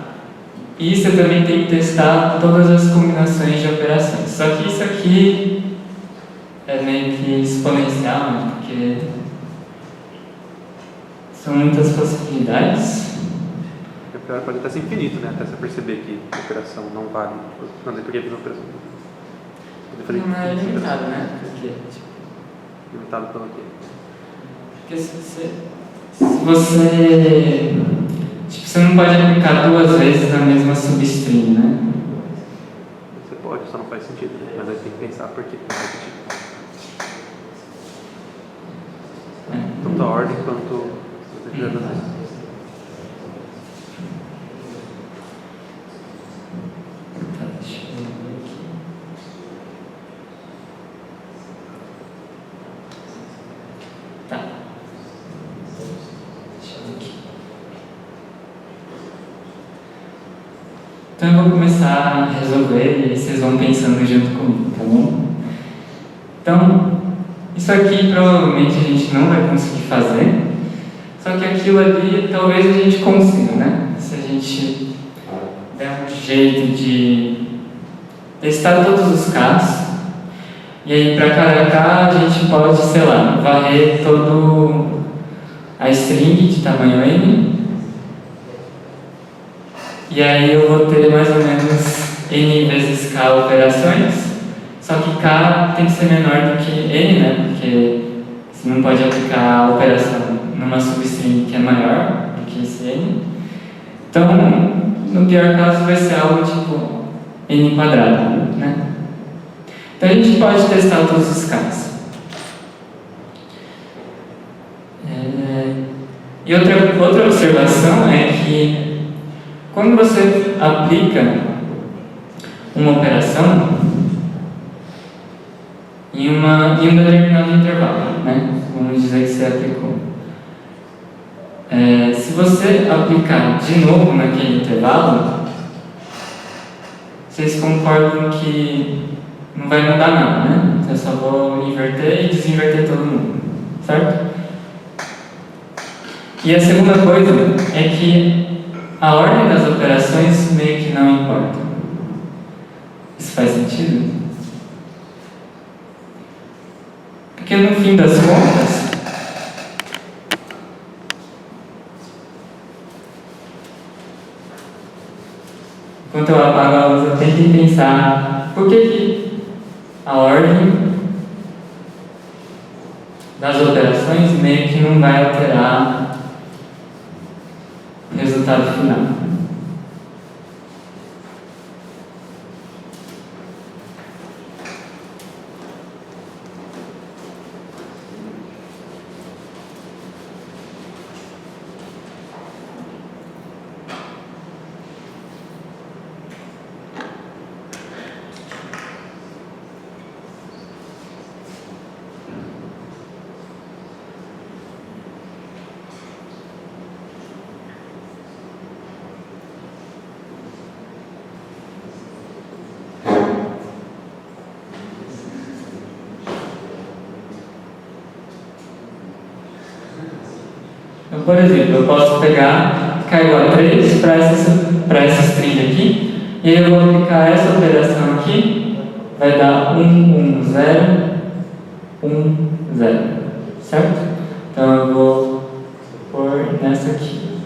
e você também tem que testar todas as combinações de operações. Só que isso aqui é meio que exponencial, né? Porque são muitas possibilidades. O pior pode até ser infinito, né? Até você perceber que a operação não vale. Não sei por que a operação. Não é limitado, né? Porque, limitado pelo quê? Porque se você. Tipo, você não pode aplicar duas vezes na mesma substring, né? Você pode, só não faz sentido, né? Mas aí tem que pensar por que não faz sentido. Tanto a ordem quanto as representações. Tá, deixa eu ver aqui. Tá. Deixa eu ver aqui. Então eu vou começar a resolver e vocês vão pensando junto comigo, tá bom? Então, isso aqui provavelmente a gente não vai conseguir fazer, só que aquilo ali talvez a gente consiga, né? Se a gente der um jeito de testar todos os casos, e aí para cada K a gente pode, sei lá, varrer todo a string de tamanho n, e aí eu vou ter mais ou menos n vezes K operações. Só que K tem que ser menor do que N, né? Porque você não pode aplicar a operação numa substring que é maior do que esse N. Então, no pior caso, vai ser algo tipo N quadrado, né? Então, a gente pode testar todos os casos. E outra observação é que quando você aplica uma operação em um determinado intervalo, né? Vamos dizer que você aplicou. Se você aplicar de novo naquele intervalo, vocês concordam que não vai mudar nada, né? Eu só vou inverter e desinverter todo mundo, certo? E a segunda coisa é que a ordem das operações meio que não importa. Isso faz sentido? Porque no fim das contas, enquanto eu apago a luz, eu tenho que pensar por que a ordem das operações meio que não vai alterar o resultado final. Então, por exemplo, eu posso pegar, carregar 3 para essa string aqui, e aí eu vou aplicar essa operação aqui, vai dar 1, 1, 0, 1, 0, certo? Então eu vou pôr nessa aqui.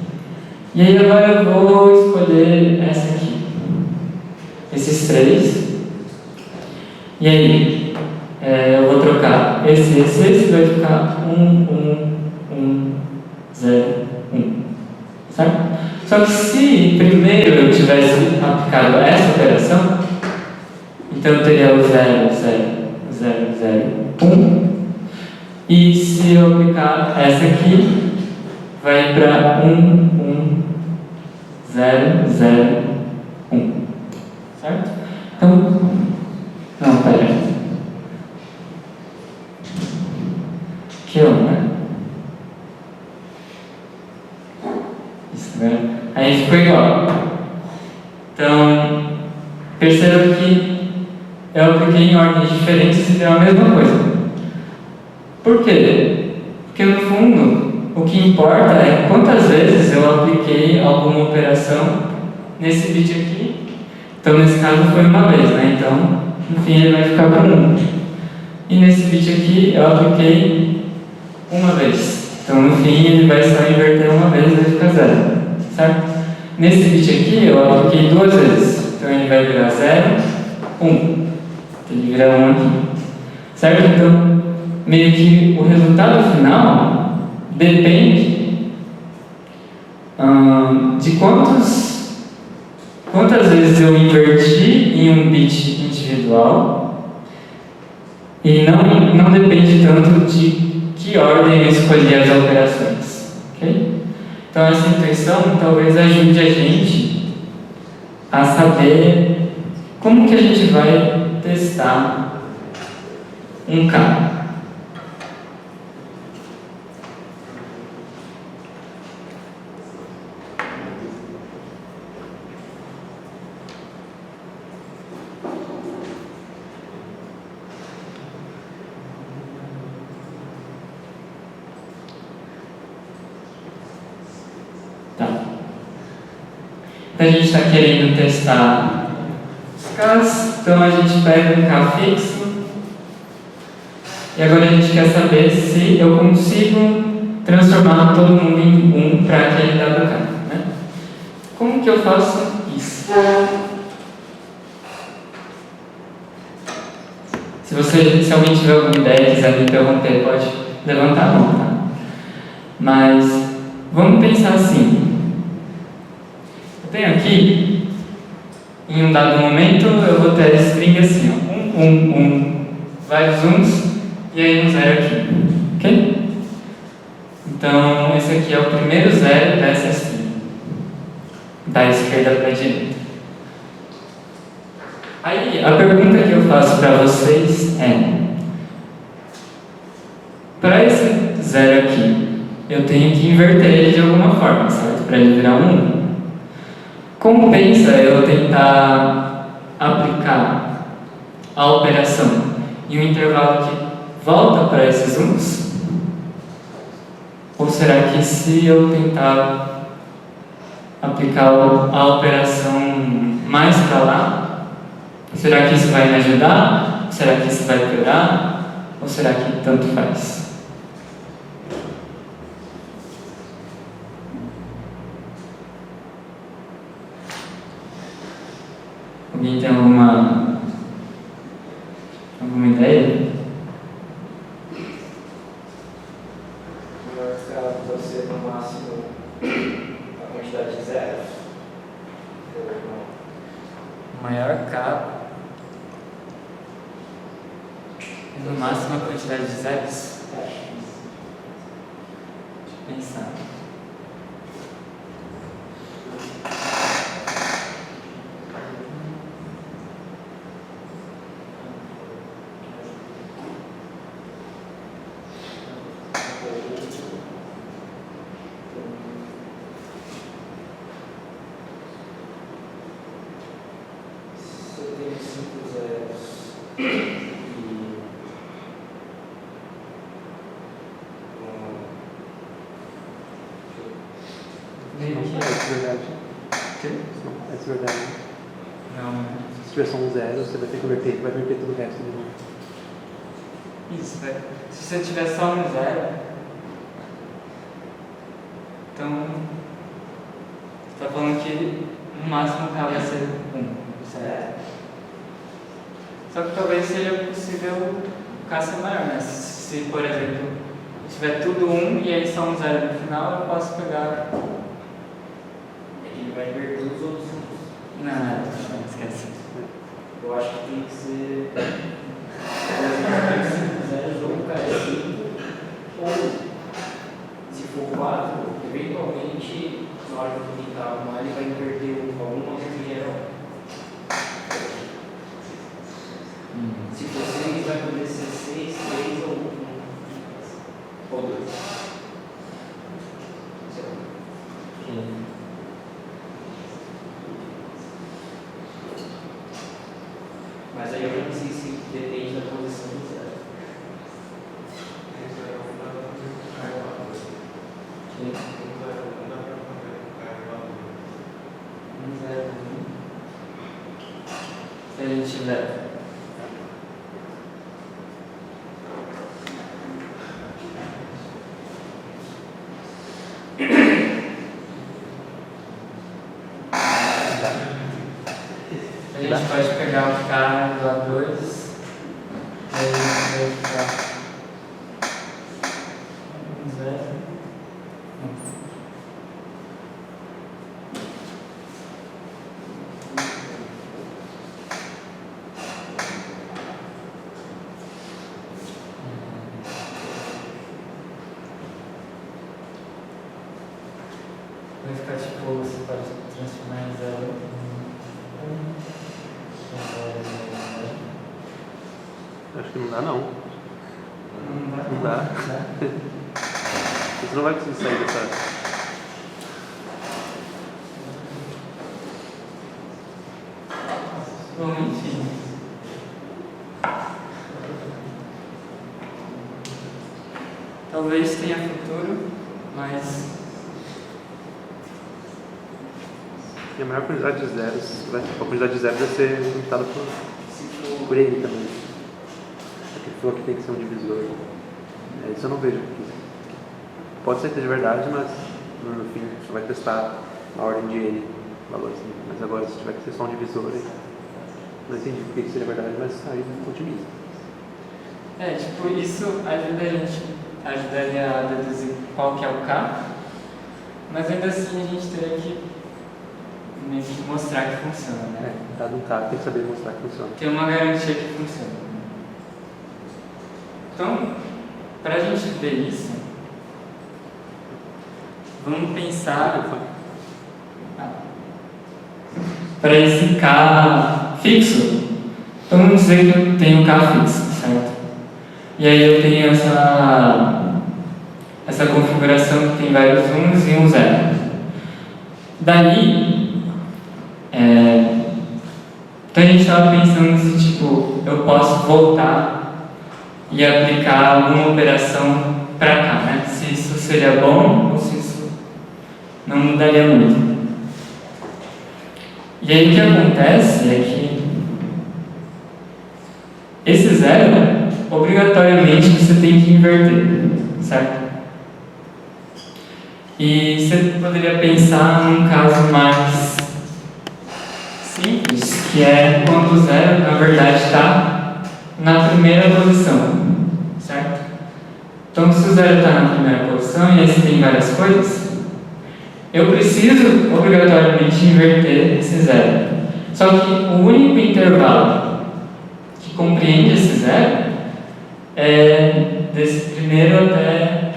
E aí agora eu vou escolher essa aqui, esses 3, e aí eu vou trocar esse vai ficar 1, 1, 1, 0, 1, certo? Só que se primeiro eu tivesse aplicado essa operação, então eu teria o 0, 0, 0, 0, 1, e se eu aplicar essa aqui, vai para 1, 1, 0, 0, 1, certo? Então, não, pera. Aqui é 1, né? Isso, né? Aí ficou igual. Então, perceba que eu apliquei em ordens diferentes e deu a mesma coisa. Por quê? Porque no fundo, o que importa é quantas vezes eu apliquei alguma operação nesse bit aqui. Então, nesse caso foi uma vez, né? Então, no fim ele vai ficar com 1. E nesse bit aqui eu apliquei uma vez. Então, no fim ele vai só inverter uma vez e vai ficar 0, certo? Nesse bit aqui eu apliquei 2 vezes. Então, ele vai virar 0, 1. Ele vira 1 aqui, certo? Então, meio que o resultado final depende de quantas vezes eu inverti em um bit individual, e não depende tanto de que ordem eu escolhi as operações, ok? Então essa intuição talvez ajude a gente a saber como que a gente vai testar um K. A gente está querendo testar os Ks, então a gente pega um K fixo e agora a gente quer saber se eu consigo transformar todo mundo em 1 para aquele dado K, né? Como que eu faço isso? Se alguém tiver alguma ideia e quiser me interromper, pode levantar a mão, tá? Mas vamos pensar assim. Eu tenho aqui, em um dado momento, eu vou ter a string assim, ó, 1, 1, 1, vários 1s, e aí um 0 aqui, ok? Então, esse aqui é o primeiro 0 dessa string, da esquerda para a direita. Aí, a pergunta que eu faço para vocês é, para esse 0 aqui, eu tenho que inverter ele de alguma forma, certo? Para ele virar 1. Compensa eu tentar aplicar a operação em um intervalo que volta para esses 1s? Ou será que se eu tentar aplicar a operação mais para lá, será que isso vai me ajudar? Será que isso vai piorar? Ou será que tanto faz? Alguém tem alguma ideia? O maior escala pode ser no máximo a quantidade de zeros? Ou não? Maior K no máximo a quantidade de zeros? Pensar. Se eu tenho 5 zeros e Meio que. Não parece verdade. Que? Isso não parece verdade. Não. Se tiver só um zero, você vai ter que converter, vai converter todo o resto de novo. Isso, velho. Se você tiver só um zero, então você está falando que no máximo o K vai ser 1, certo? Só que talvez seja possível o K ser maior, né? Se por exemplo, tiver tudo 1 e aí só um zero no final, eu posso pegar. ele vai inverter os outros números. Não, esquece. Eu acho que tem que ser 5 zeros ou um K5, ou se for 4, eventualmente, na hora que eu tentar arrumar, ele vai inverter alguma coisa que era 1. Se for 6, vai poder ser 6, 3 ou 1. Ou 2. Mas aí eu já não sei se depende da posição do zero. Um zero. Se a gente tiver. A gente pode pegar o K igual a 2, aí vai ficar 0. Vai ficar tipo, você pode transformar em 0. Acho que não dá, não. Não dá. Você não vai conseguir sair dessa. Bom, enfim. Talvez tenha futuro, mas E a maior quantidade de zeros, a quantidade de zeros vai ser limitada por ele também. Ele falou que tem que ser um divisor. Isso eu não vejo. Pode ser que seja verdade, mas no fim você vai testar a ordem de N valores. Mas agora, se tiver que ser só um divisor, não entendi por que seria verdade, mas aí otimiza. tipo, isso ajudaria a deduzir qual que é o K, mas ainda assim a gente teria que meio que mostrar que funciona, né? Dado um K, tem que saber mostrar que funciona. Tem uma garantia que funciona. Então, para a gente ver isso, vamos pensar para esse K fixo. Então vamos dizer que eu tenho um K fixo, certo? E aí eu tenho essa configuração que tem vários 1s e um 0. Daí, então a gente estava pensando se tipo, eu posso voltar e aplicar alguma operação para cá, né? Se isso seria bom ou se isso não mudaria muito. E aí o que acontece é que esse zero, obrigatoriamente você tem que inverter, certo? E você poderia pensar num caso mais simples, que é quando o zero, na verdade, está na primeira posição, certo? Então, se o zero está na primeira posição e aí você tem várias coisas, eu preciso obrigatoriamente inverter esse zero. Só que o único intervalo que compreende esse zero é desse primeiro até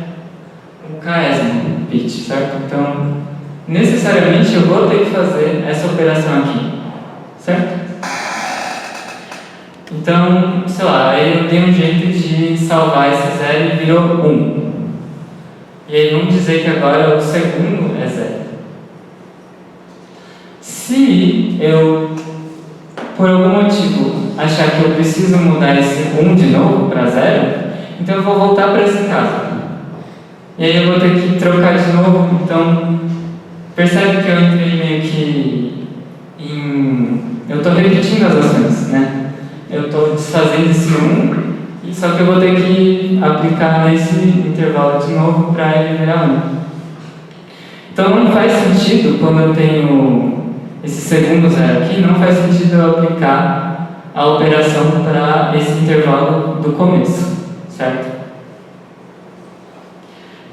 o késimo bit, certo? Então, necessariamente eu vou ter que fazer essa operação aqui, certo? Então, sei lá, aí eu dei um jeito de salvar esse zero e virou 1. E aí vamos dizer que agora o segundo é 0. Se eu, por algum motivo, achar que eu preciso mudar esse 1 de novo para 0, então eu vou voltar para esse caso. E aí eu vou ter que trocar de novo. Então, percebe que eu entrei meio que em... Eu estou repetindo as ações, né? Eu estou desfazendo esse 1, só que eu vou ter que aplicar nesse intervalo de novo para ele virar 1. Então não faz sentido, quando eu tenho esse segundo zero aqui, não faz sentido eu aplicar a operação para esse intervalo do começo, certo?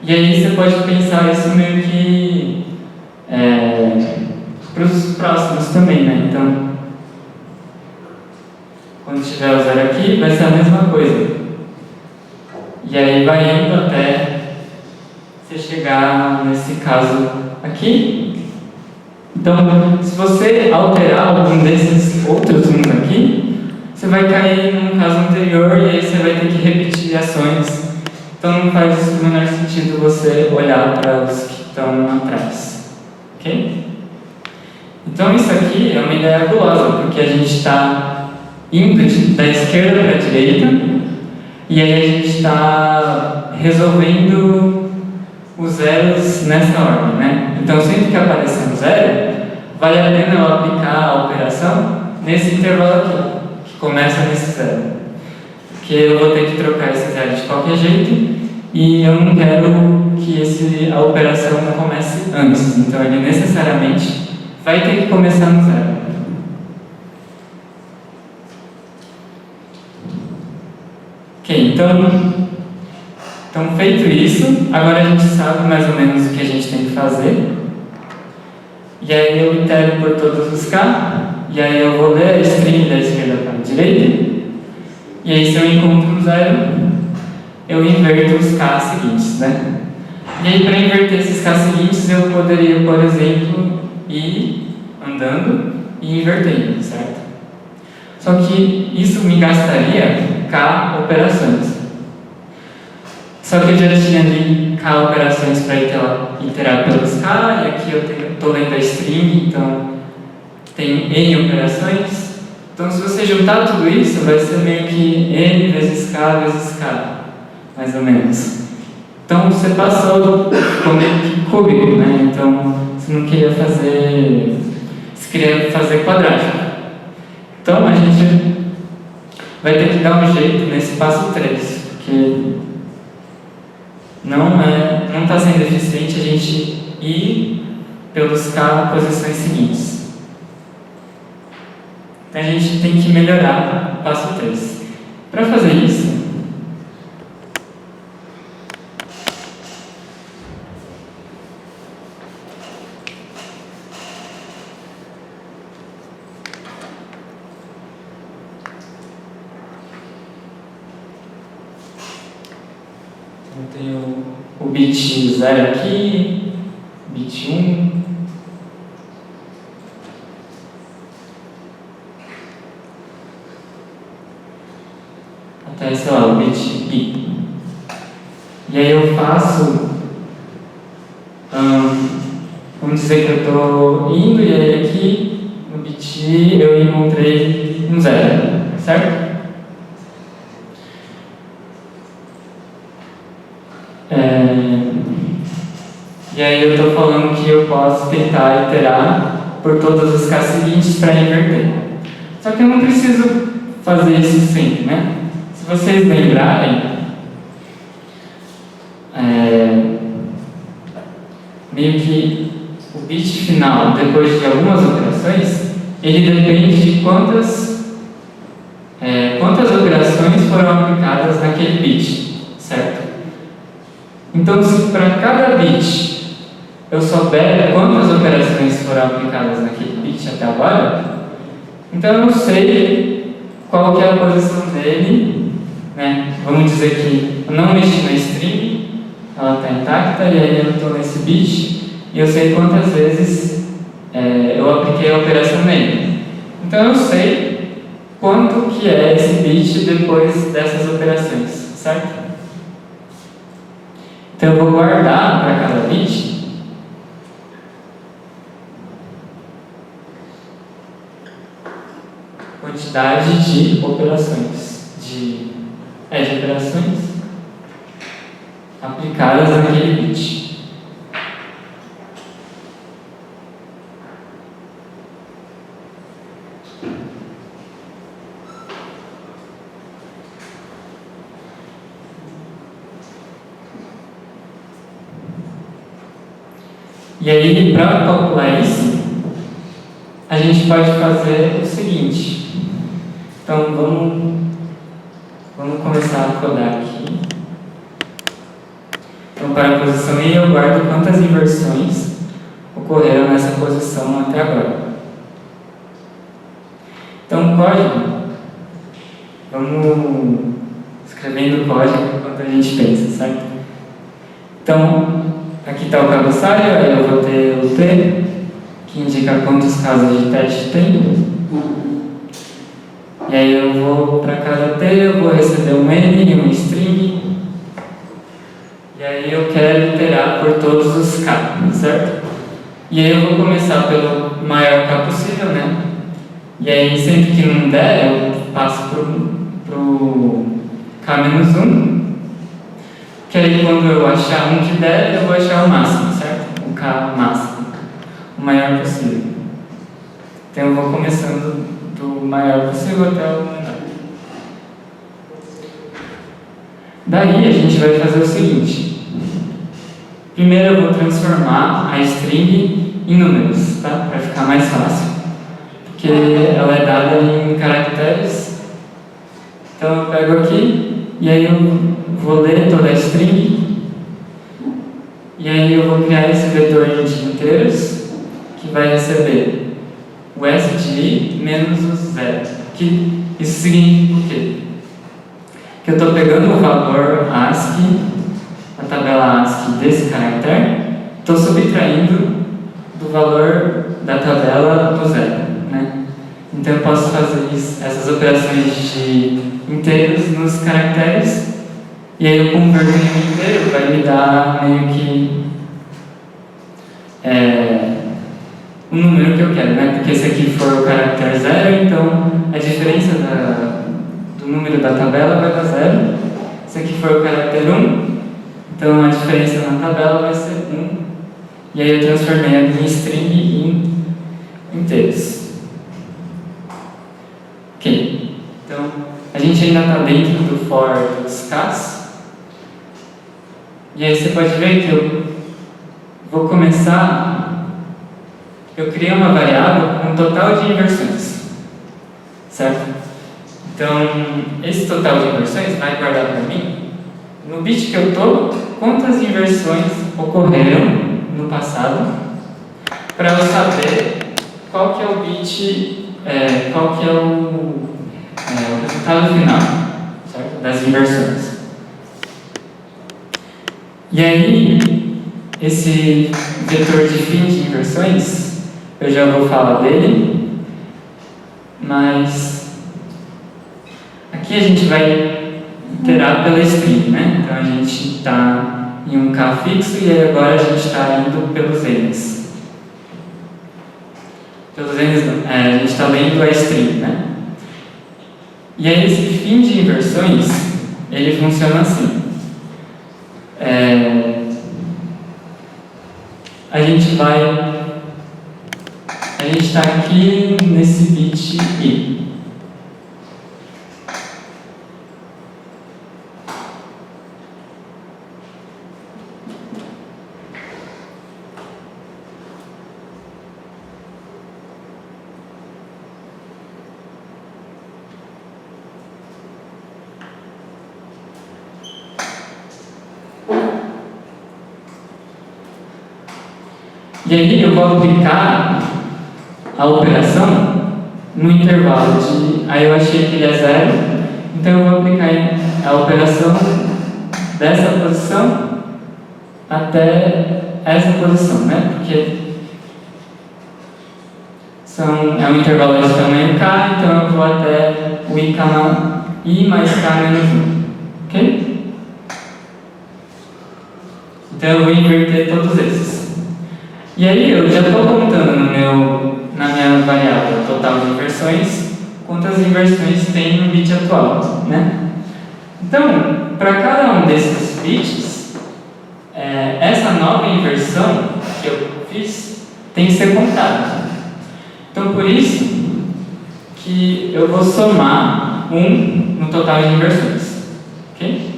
E aí você pode pensar isso meio que para os próximos também, né? Então, quando tiver o zero aqui, vai ser a mesma coisa. E aí vai indo até você chegar nesse caso aqui. Então, se você alterar algum desses outros uns aqui, você vai cair num caso anterior e aí você vai ter que repetir ações. Então não faz o menor sentido você olhar para os que estão atrás. Ok? Então isso aqui é uma ideia gulosa, porque a gente está indo da esquerda para a direita e aí a gente está resolvendo os zeros nessa ordem, né? Então sempre que aparecer um zero, vale a pena eu aplicar a operação nesse intervalo aqui, que começa nesse zero. Porque eu vou ter que trocar esse zero de qualquer jeito e eu não quero que a operação comece antes. Então ele necessariamente vai ter que começar no zero. Ok, então feito isso, agora a gente sabe mais ou menos o que a gente tem que fazer. E aí eu itero por todos os K, e aí eu vou ler a string da esquerda para a direita, e aí se eu encontro um zero, eu inverto os K seguintes, né? E aí para inverter esses K seguintes, eu poderia, por exemplo, ir andando e invertendo, certo? Só que isso me gastaria K operações. Só que eu já tinha ali K operações para iterar pelos K, e aqui eu estou lendo a string, então tem N operações. Então se você juntar tudo isso, vai ser meio que N vezes K vezes K, mais ou menos. Então você passou meio que cúbico, né? Então você não queria fazer... Você queria fazer quadrático. Então a gente vai ter que dar um jeito nesse passo 3, porque não está sendo eficiente a gente ir pelos K posições seguintes. Então a gente tem que melhorar o passo 3. Para fazer isso, eu tenho o bit 0 aqui, bit 1. Até, sei lá, o bit i. E aí eu faço, vamos dizer que eu estou indo e aí aqui no bit i eu encontrei um 0, certo? E aí eu estou falando que eu posso tentar iterar por todos os K seguintes para inverter. Só que eu não preciso fazer isso sempre, né? Se vocês lembrarem, meio que o bit final, depois de algumas operações, ele depende de quantas operações foram aplicadas naquele bit, certo? Então, se para cada bit eu souber quantas operações foram aplicadas naquele bit até agora, então eu sei qual que é a posição dele, né? Vamos dizer que eu não mexi na string, ela está intacta, e aí eu estou nesse bit, e eu sei quantas vezes eu apliquei a operação nele. Então eu sei quanto que é esse bit depois dessas operações, certo? Então eu vou guardar para cada bit quantidade de operações, de operações aplicadas naquele bit. E aí, para calcular isso, a gente pode fazer o seguinte. Então, vamos começar a codar aqui. Então, para a posição I, eu guardo quantas inversões ocorreram nessa posição até agora. Então, o código, vamos escrevendo o código enquanto a gente pensa, certo? Então, aqui está o cabeçalho, aí eu vou ter o T, que indica quantos casos de teste tem. E aí eu vou para cada T, eu vou receber um N e um string. E aí eu quero iterar por todos os K, certo? E aí eu vou começar pelo maior K possível, né? E aí sempre que não der, eu passo pro K-1. Que aí quando eu achar um que der, eu vou achar o máximo, certo? O K máximo, o maior possível. Então eu vou começando do maior possível até o menor. Daí a gente vai fazer o seguinte. Primeiro eu vou transformar a string em números, tá? Para ficar mais fácil. Porque ela é dada em caracteres. Então eu pego aqui e aí eu vou ler toda a string. E aí eu vou criar esse vetor de inteiros que vai receber o S de I menos o zero. Que isso significa o quê? Que eu estou pegando o valor ASCII, a tabela ASCII desse caractere, estou subtraindo do valor da tabela do zero, né? Então eu posso fazer essas operações de inteiros nos caracteres, e aí eu converto em um inteiro, vai me dar meio que o número que eu quero, né? Porque se aqui for o caractere 0, então a diferença do número da tabela vai dar 0. Se aqui for o caractere 1, então a diferença na tabela vai ser 1. E aí eu transformei a minha string em inteiros. Ok. Então, a gente ainda está dentro do for dos Ks. E aí você pode ver que eu vou começar. Eu criei uma variável com um total de inversões, certo? Então, esse total de inversões vai guardar para mim, no bit que eu estou, quantas inversões ocorreram no passado, para eu saber qual que é o bit, qual que é o resultado final, certo? Das inversões. E aí, esse vetor de fim de inversões, eu já vou falar dele, mas aqui a gente vai iterar pela string, né? Então a gente está em um K fixo e aí agora a gente está indo pelos N's. Pelos N's não, a gente está lendo a string, né? E aí esse fim de inversões, ele funciona assim. a gente está aqui nesse bit I. E aí eu vou aplicar a operação no intervalo de... Aí eu achei que ele é 0, então eu vou aplicar a operação dessa posição até essa posição, né? Porque é um intervalo de tamanho k, então eu vou até o I mais k menos 1, ok? Então eu vou inverter todos esses. E aí eu já estou contando na minha variável total de inversões quantas inversões tem no bit atual, né? Então, para cada um desses bits, essa nova inversão que eu fiz tem que ser contada. Então, por isso que eu vou somar 1 no total de inversões, ok?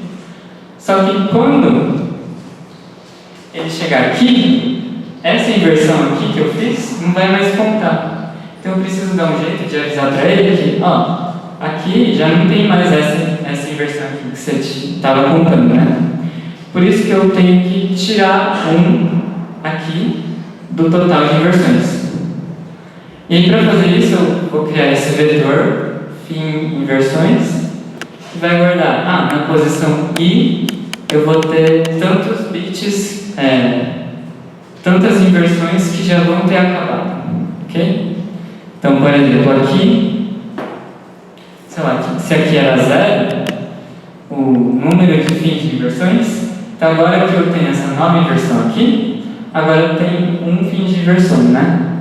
Só que quando ele chegar aqui, essa inversão aqui que eu fiz não vai mais contar. Então eu preciso dar um jeito de avisar para ele que, ó, aqui já não tem mais essa inversão aqui que você estava contando, né? Por isso que eu tenho que tirar 1 aqui do total de inversões. E aí para fazer isso eu vou criar esse vetor fim inversões que vai guardar, na posição I eu vou ter tantos bits, tantas inversões que já vão ter acabado, ok? Então, por exemplo, aqui, sei lá, se aqui era 0, o número de fins de inversões, então agora que eu tenho essa nova inversão aqui, agora eu tenho um fim de inversões, né?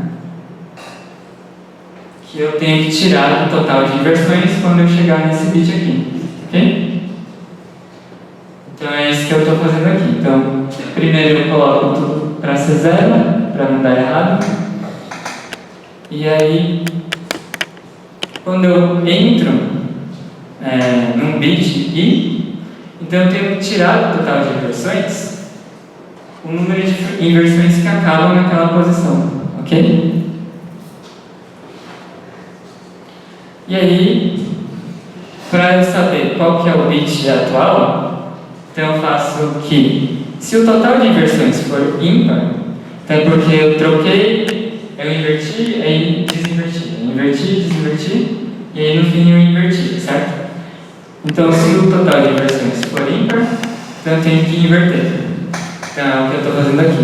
Que eu tenho que tirar do total de inversões quando eu chegar nesse bit aqui, ok? Então é isso que eu estou fazendo aqui. Então, primeiro eu coloco tudo para ser 0, para não dar errado. E aí, quando eu entro num bit I, então eu tenho que tirar do total de inversões o número de inversões que acabam naquela posição, ok? E aí, para eu saber qual que é o bit atual, então eu faço que, se o total de inversões for ímpar, então é porque eu troquei, eu inverti, aí desinverti, desinverti, e aí no fim eu inverti, certo? Então se o total de inversões for ímpar, então eu tenho que inverter. Então o que eu estou fazendo aqui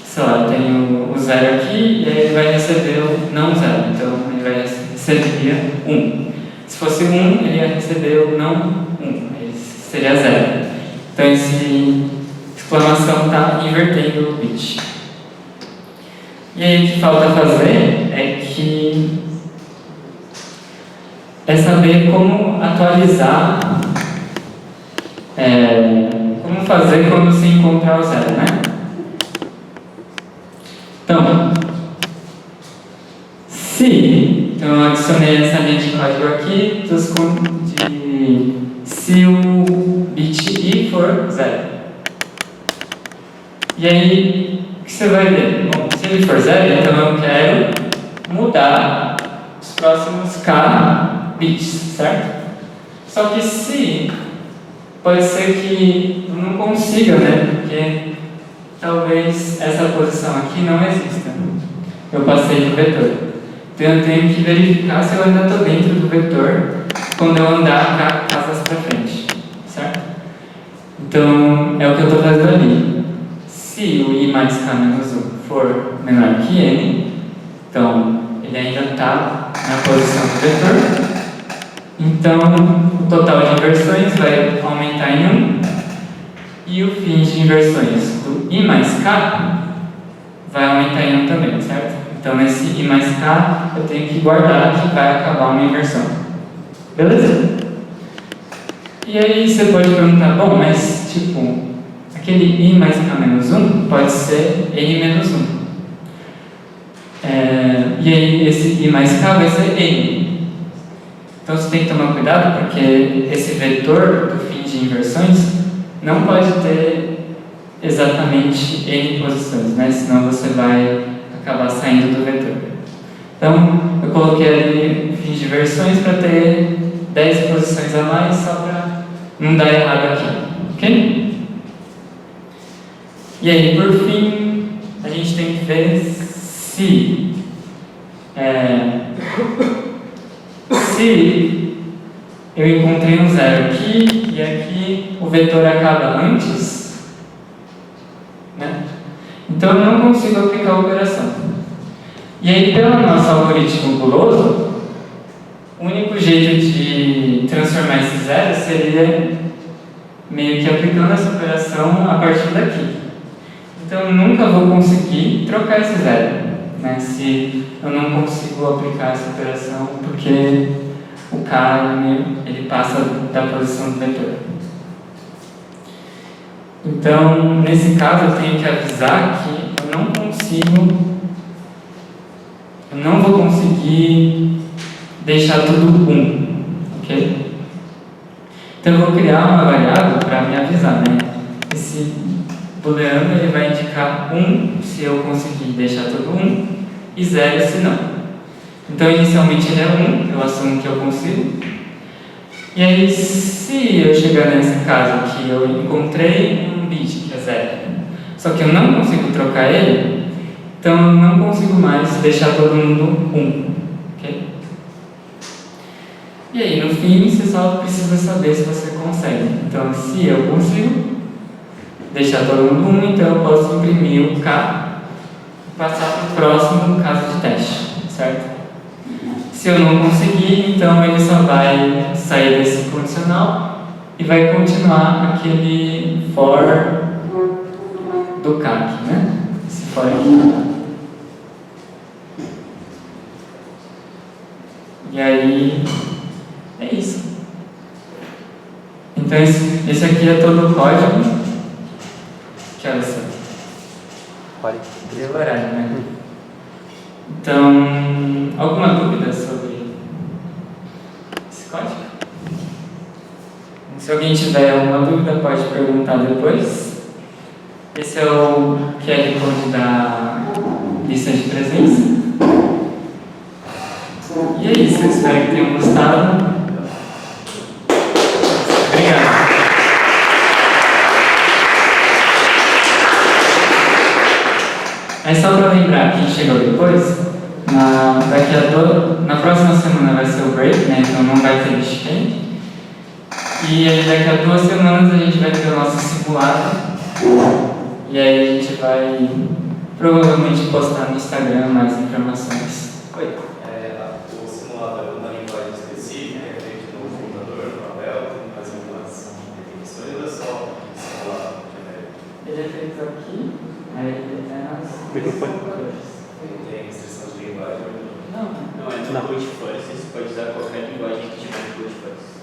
sei lá, eu tenho o 0 aqui, e aí ele vai receber o não 0, então ele vai receber 1. Se fosse 1, ele ia receber o não 1. Seria 0. Então, esse exclamação está invertendo o bit. E aí, o que falta fazer é saber como atualizar, como fazer quando se encontrar o 0, né? Então, então eu adicionei essa linha de código aqui, se o bit I for 0. E aí, o que você vai ver? Bom, se ele for 0, então eu quero mudar os próximos K bits, certo? Só que pode ser que eu não consiga, né? Porque talvez essa posição aqui não exista. Eu passei do vetor. Então eu tenho que verificar se eu ainda estou dentro do vetor quando eu andar casas para frente, certo? Então, é o que eu estou fazendo ali. Se o I mais K menos 1 for menor que N, então ele ainda está na posição do vetor, então o total de inversões vai aumentar em 1 e o fim de inversões do I mais K vai aumentar em 1 também, certo? Então, esse I mais K eu tenho que guardar que vai acabar uma inversão. Beleza? E aí você pode perguntar, bom, mas tipo, aquele I mais K menos 1 pode ser N menos 1. E aí esse I mais K vai ser N. Então você tem que tomar cuidado porque esse vetor do fim de inversões não pode ter exatamente N posições, né? Senão você vai acabar saindo do vetor. Então eu coloquei ali fim de inversões para ter 10 posições a mais, só para não dar errado aqui, ok? E aí, por fim, a gente tem que ver se eu encontrei um zero aqui e aqui o vetor acaba antes, né? Então eu não consigo aplicar a operação. E aí, pelo nosso algoritmo guloso, o único jeito de transformar esse zero seria meio que aplicando essa operação a partir daqui. Então eu nunca vou conseguir trocar esse zero, né? Se eu não consigo aplicar essa operação porque o K ele passa da posição do vetor. Então, nesse caso, eu tenho que avisar que eu não vou conseguir deixar tudo 1, ok? Então eu vou criar uma variável para me avisar, né? Esse booleano ele vai indicar 1 se eu conseguir deixar tudo 1 e 0 se não. Então inicialmente ele é 1, eu assumo que eu consigo. E aí se eu chegar nesse caso que eu encontrei um bit que é 0, só que eu não consigo trocar ele, então eu não consigo mais deixar todo mundo 1, ok? E aí, no fim, você só precisa saber se você consegue. Então, se eu consigo deixar todo mundo 1, então eu posso imprimir o K e passar para o próximo caso de teste, certo? Se eu não conseguir, então ele só vai sair desse condicional e vai continuar aquele for do K aqui, né? Esse for aqui. E aí... é isso. Então esse aqui é todo o código. Que horas são? Deu horário, né? Então, alguma dúvida sobre esse código? Se alguém tiver alguma dúvida, pode perguntar depois. Esse é o QR Code da lista de presença. E é isso, eu espero que tenham gostado. Obrigado. Aí só para lembrar quem chegou depois, na próxima semana vai ser o break, né? Então não vai ter Listcamp. E aí daqui a 2 semanas a gente vai ter o nosso simulado. E aí a gente vai provavelmente postar no Instagram mais informações. Oi. O simulador é uma linguagem específica, é feito no computador, no papel, tem que fazer algumas definições ou é só simular genérico? Ele é feito aqui, aí ele é nas Microfone. Não tem restrição de linguagem? Não. Não, é no Code Force, você pode usar qualquer linguagem que tiver no Code Force.